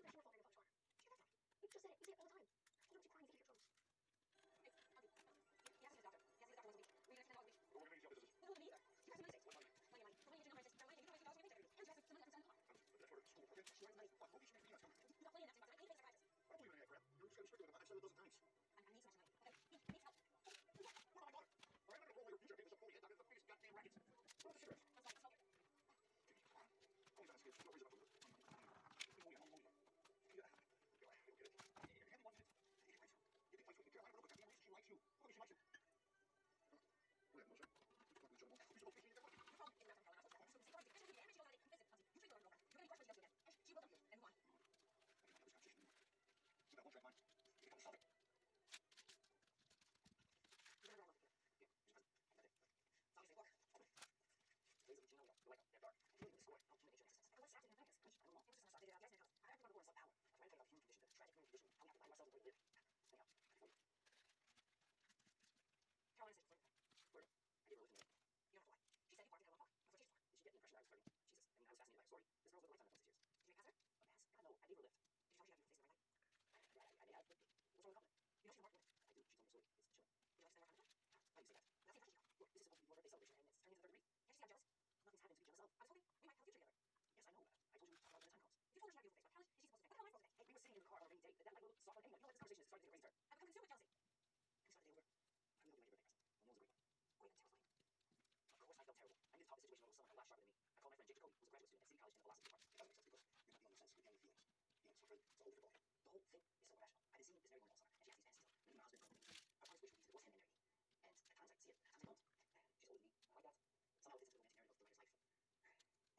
don't want to either. There's more than me to shove me my thirst. You're upset. All right. Every birthday instead of some rainy one alone, please. Come on. All right, Willie, this is right. But I can't have it because you'll fall off the wagon. What the hell? Hi, the same time next Thursday afternoon? I work. I'll have to call you. Maybe that's tomorrow. Oh, that's fine. Well, I'm sure she didn't say nothing. She must have what? Tell me. I don't remember. Well, my father and you and what did he say? I don't remember. He's on the feet. So it's really like what she did that. She was like, anyway. It's your fault. Your father's car. She got that from. You just said it. You say it all the time. You don't keep crying. You think your clothes. It's ugly. He has to see the doctor. He has to see the doctor once a week. We're going to extend all the week. We're going to make this. Well, me either. You guys have money saved. What money? Plenty of money. The money you didn't harvest. The money you don't waste $1,000 every week. And you have some money left inside the car. That's for school, okay? She has money. What? Hope you should make peanuts. Come on. You got plenty enough to make any surprises. I don't believe in any of that crap. You're just getting strict with it. I've said it a dozen times. I need so much money. Okay? I need help. What about my daughter? All right, I'm not going to roll your future papers up for you. It's the biggest goddamn rackets. What the cigarettes? I'm sorry. Smoke it. Always on escape. Don't raise it up a little. She likes you. Look at she likes you. Oh, yeah, no, sir. You're talking to each other more. You're supposed to be that way. You're from Israel from Carolina. I was supposed to say, actually, and she goes on a date. Listen, you treat your daughter. You're going to be crushed when she goes to again. She will dump you and move on. I can't have this conversation anymore. Keep that one track mind. You can't solve it. You're going to run with you. Yeah, here's your present. Have a good day. So you say, look. Today's a Gino. You're like, they're dark. I'm feeling the score. I'm feeling nature exercise. What's happening in Vegas? I don't know. It was just an assault. They did it out. Yes, I have to run the war in self-power. I'm trying to tell you about the human condition, the tragic human condition. How we have to find ourselves the way we live. Anyhow, before you. Carolina said, Where? I gave her a lift in the day. you don't have to lie. She said you parked in Carolina Park. That's what she asked for. Did she get the impression that I was flirting? Jesus. I mean, I was fascinated by the story. This girl's lived a lifetime of 26 years. Did you make past her? A pass? God, no. I gave her a lift. Did you tell her she had beautiful face in the right light? Yeah, I may have, but what's wrong with compliment? You know she's a marked woman. I do. She told me the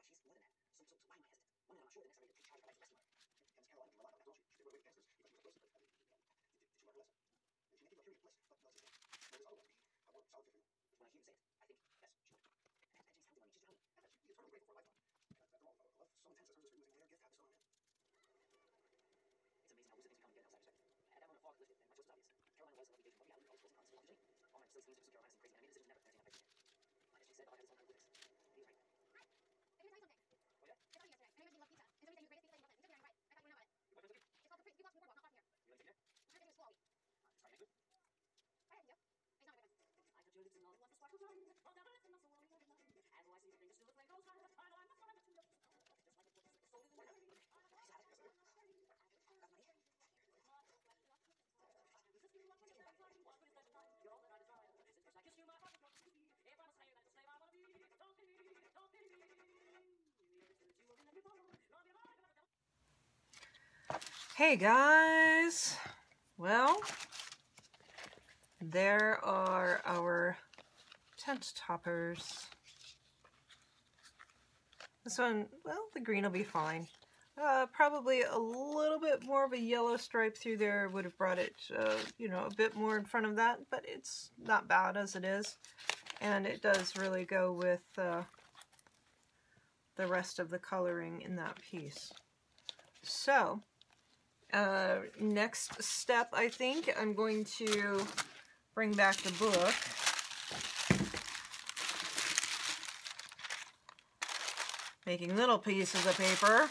story. It's chilling. Would you like to spend more time with her? How do you say that? That's the impression you got. Look, this is supposed to be your birthday celebration, and it's turning into the third degree. Can't you see I'm jealous? Nothing's happening to be jealous of. I was hoping we might have a future together. Yes, I know. I told you we'd talk about it when the time comes. You told her she had beautiful face, but how is she supposed to think? What the hell am I supposed to think? Hey, we were sitting in the car on a rainy day. That might look soft on anyone. You know, like this conversation is starting to get crazy. I've become consumed with jealousy. Can we start the day over? I really hope you like your birthday present. I know it was a great one. Great and terrifying. Of course, I felt terrible. I need to talk this situation over with someone a lot sharper than me. I called my friend Jake Jacoby, who's a graduate student at City College in the philosophy department. It doesn't make sense because you're not feeling your sense. You're feeling your feelings. Feelings, my friend, it's a whole different ballgame. The whole thing is so irrational. I've been seeing this married woman all summer, and she has these fantasies of leaving my husband and going with me. Her parents wish for me to divorce him and marry me. And at times I see it, at times I don't. And she's older than me. I like that. Somehow it fits into the romantic narrative of the writer's life. But she's more than that. So why am I hesitant? One minute I'm sure the next I'm ready to take charge of her life the rest of her. And Caroline, you rely on that, don't you? She did away with gangsters because she was a person. But, did she learn a lesson? Did she make you a period bliss? But no, it's there's other one to be a more solid fit for you. But when I hear you say it, I think, yes, she would. And she's counting on me. She's counting. And she'd be eternally grateful for a lifetime. After all, a love so intense as hers is using a rare gift to have this on her. It's amazing how lucid things become again outside perspective. At that moment, fog lifted, and my choice was obvious. Carolina was a lovely vision, but reality always pros and cons. All my silly schemes to pursue Carolina seemed crazy, and I made a decision never to entertain that idea. But as she said, God had his own kind of lyrics. He was right. Hi. I need to tell you something. Oh, yeah? I saw you yesterday. I know you love pizza. And somebody said you're the greatest pizza in Brooklyn. You took me on a ride. I thought you would know about it. Your boyfriend's okay? It's called the Free Blocks from the Boardwalk, not far from here. You want to take it? I'm going to do a slow all week. Try next week. I think so. He's not my boyfriend. I got your lips and all wants to sparkle time. All down in my soul, I'm going to as I see your fingers still the flame goes high. I know I'm not trying to just like a book, so is the way. Yes, I do. Got money? You're all that I desire. Since first I kissed you, my heart was broken. If I'm a slave, that's a slave I want to be. Don't pity me, don't pity me. You will never follow. Love your life. Hey guys, well, there are our tent toppers. This one, well, the green will be fine. Probably a little bit more of a yellow stripe through there would have brought it, you know, a bit more in front of that, but it's not bad as it is. And it does really go with the rest of the coloring in that piece. So, next step, I think, I'm going to bring back the book. Making little pieces of paper.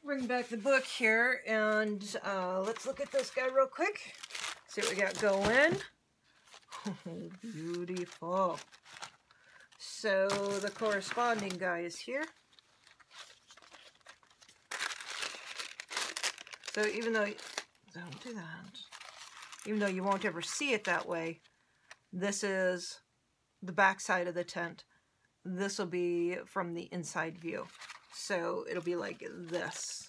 Bring back the book here, and let's look at this guy real quick. See what we got going. Oh, beautiful. So the corresponding guy is here. So even though, don't do that, even though you won't ever see it that way, this is the back side of the tent. This will be from the inside view. So it'll be like this.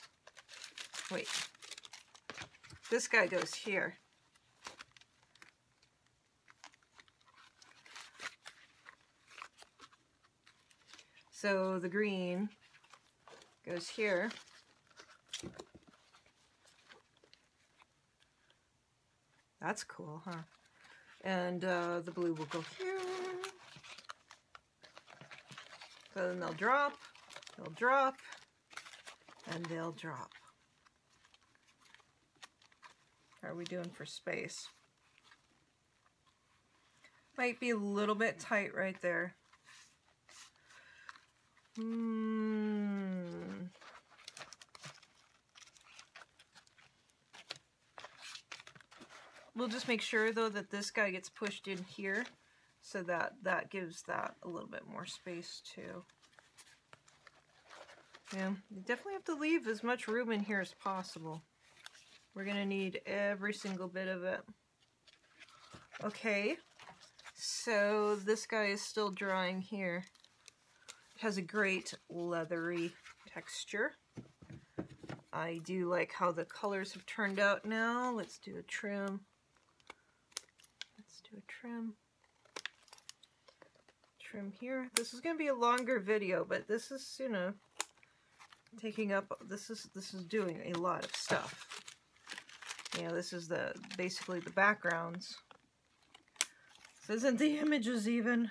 Wait, this guy goes here. So the green goes here. That's cool, huh? And the blue will go here. So then they'll drop, and they'll drop. How are we doing for space? Might be a little bit tight right there. We'll just make sure though that this guy gets pushed in here so that that gives that a little bit more space too. Yeah, you definitely have to leave as much room in here as possible. We're gonna need every single bit of it. Okay, so this guy is still drying here. It has a great leathery texture. I do like how the colors have turned out now. Let's do a trim. Let's do a trim. Trim here. This is going to be a longer video, but this is, you know, taking up, this is doing a lot of stuff. You know, this is basically the backgrounds. This isn't the images even.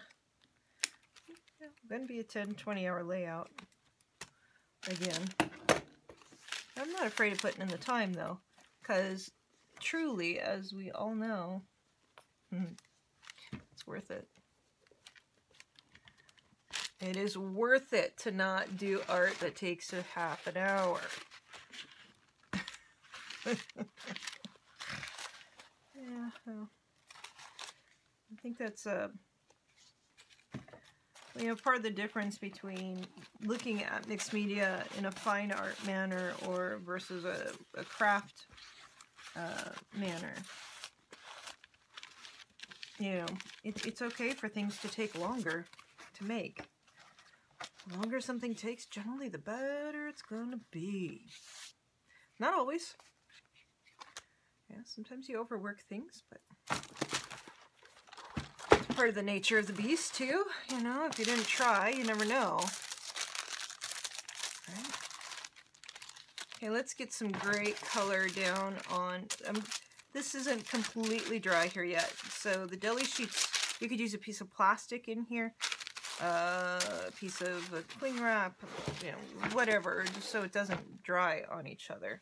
Yeah, going to be a 10-20 hour layout. Again. I'm not afraid of putting in the time though, because truly, as we all know, it's worth it. It is worth it to not do art that takes a half an hour. Yeah, well, I think that's you know, part of the difference between looking at mixed media in a fine art manner or versus a craft manner. You know, it's okay for things to take longer to make. The longer something takes, generally the better it's gonna be. Not always. Yeah, sometimes you overwork things, but it's part of the nature of the beast too. You know, if you didn't try, you never know. Right? Okay, let's get some great color down on. This isn't completely dry here yet, so the deli sheets, you could use a piece of plastic in here, a piece of cling wrap, you know, whatever, just so it doesn't dry on each other.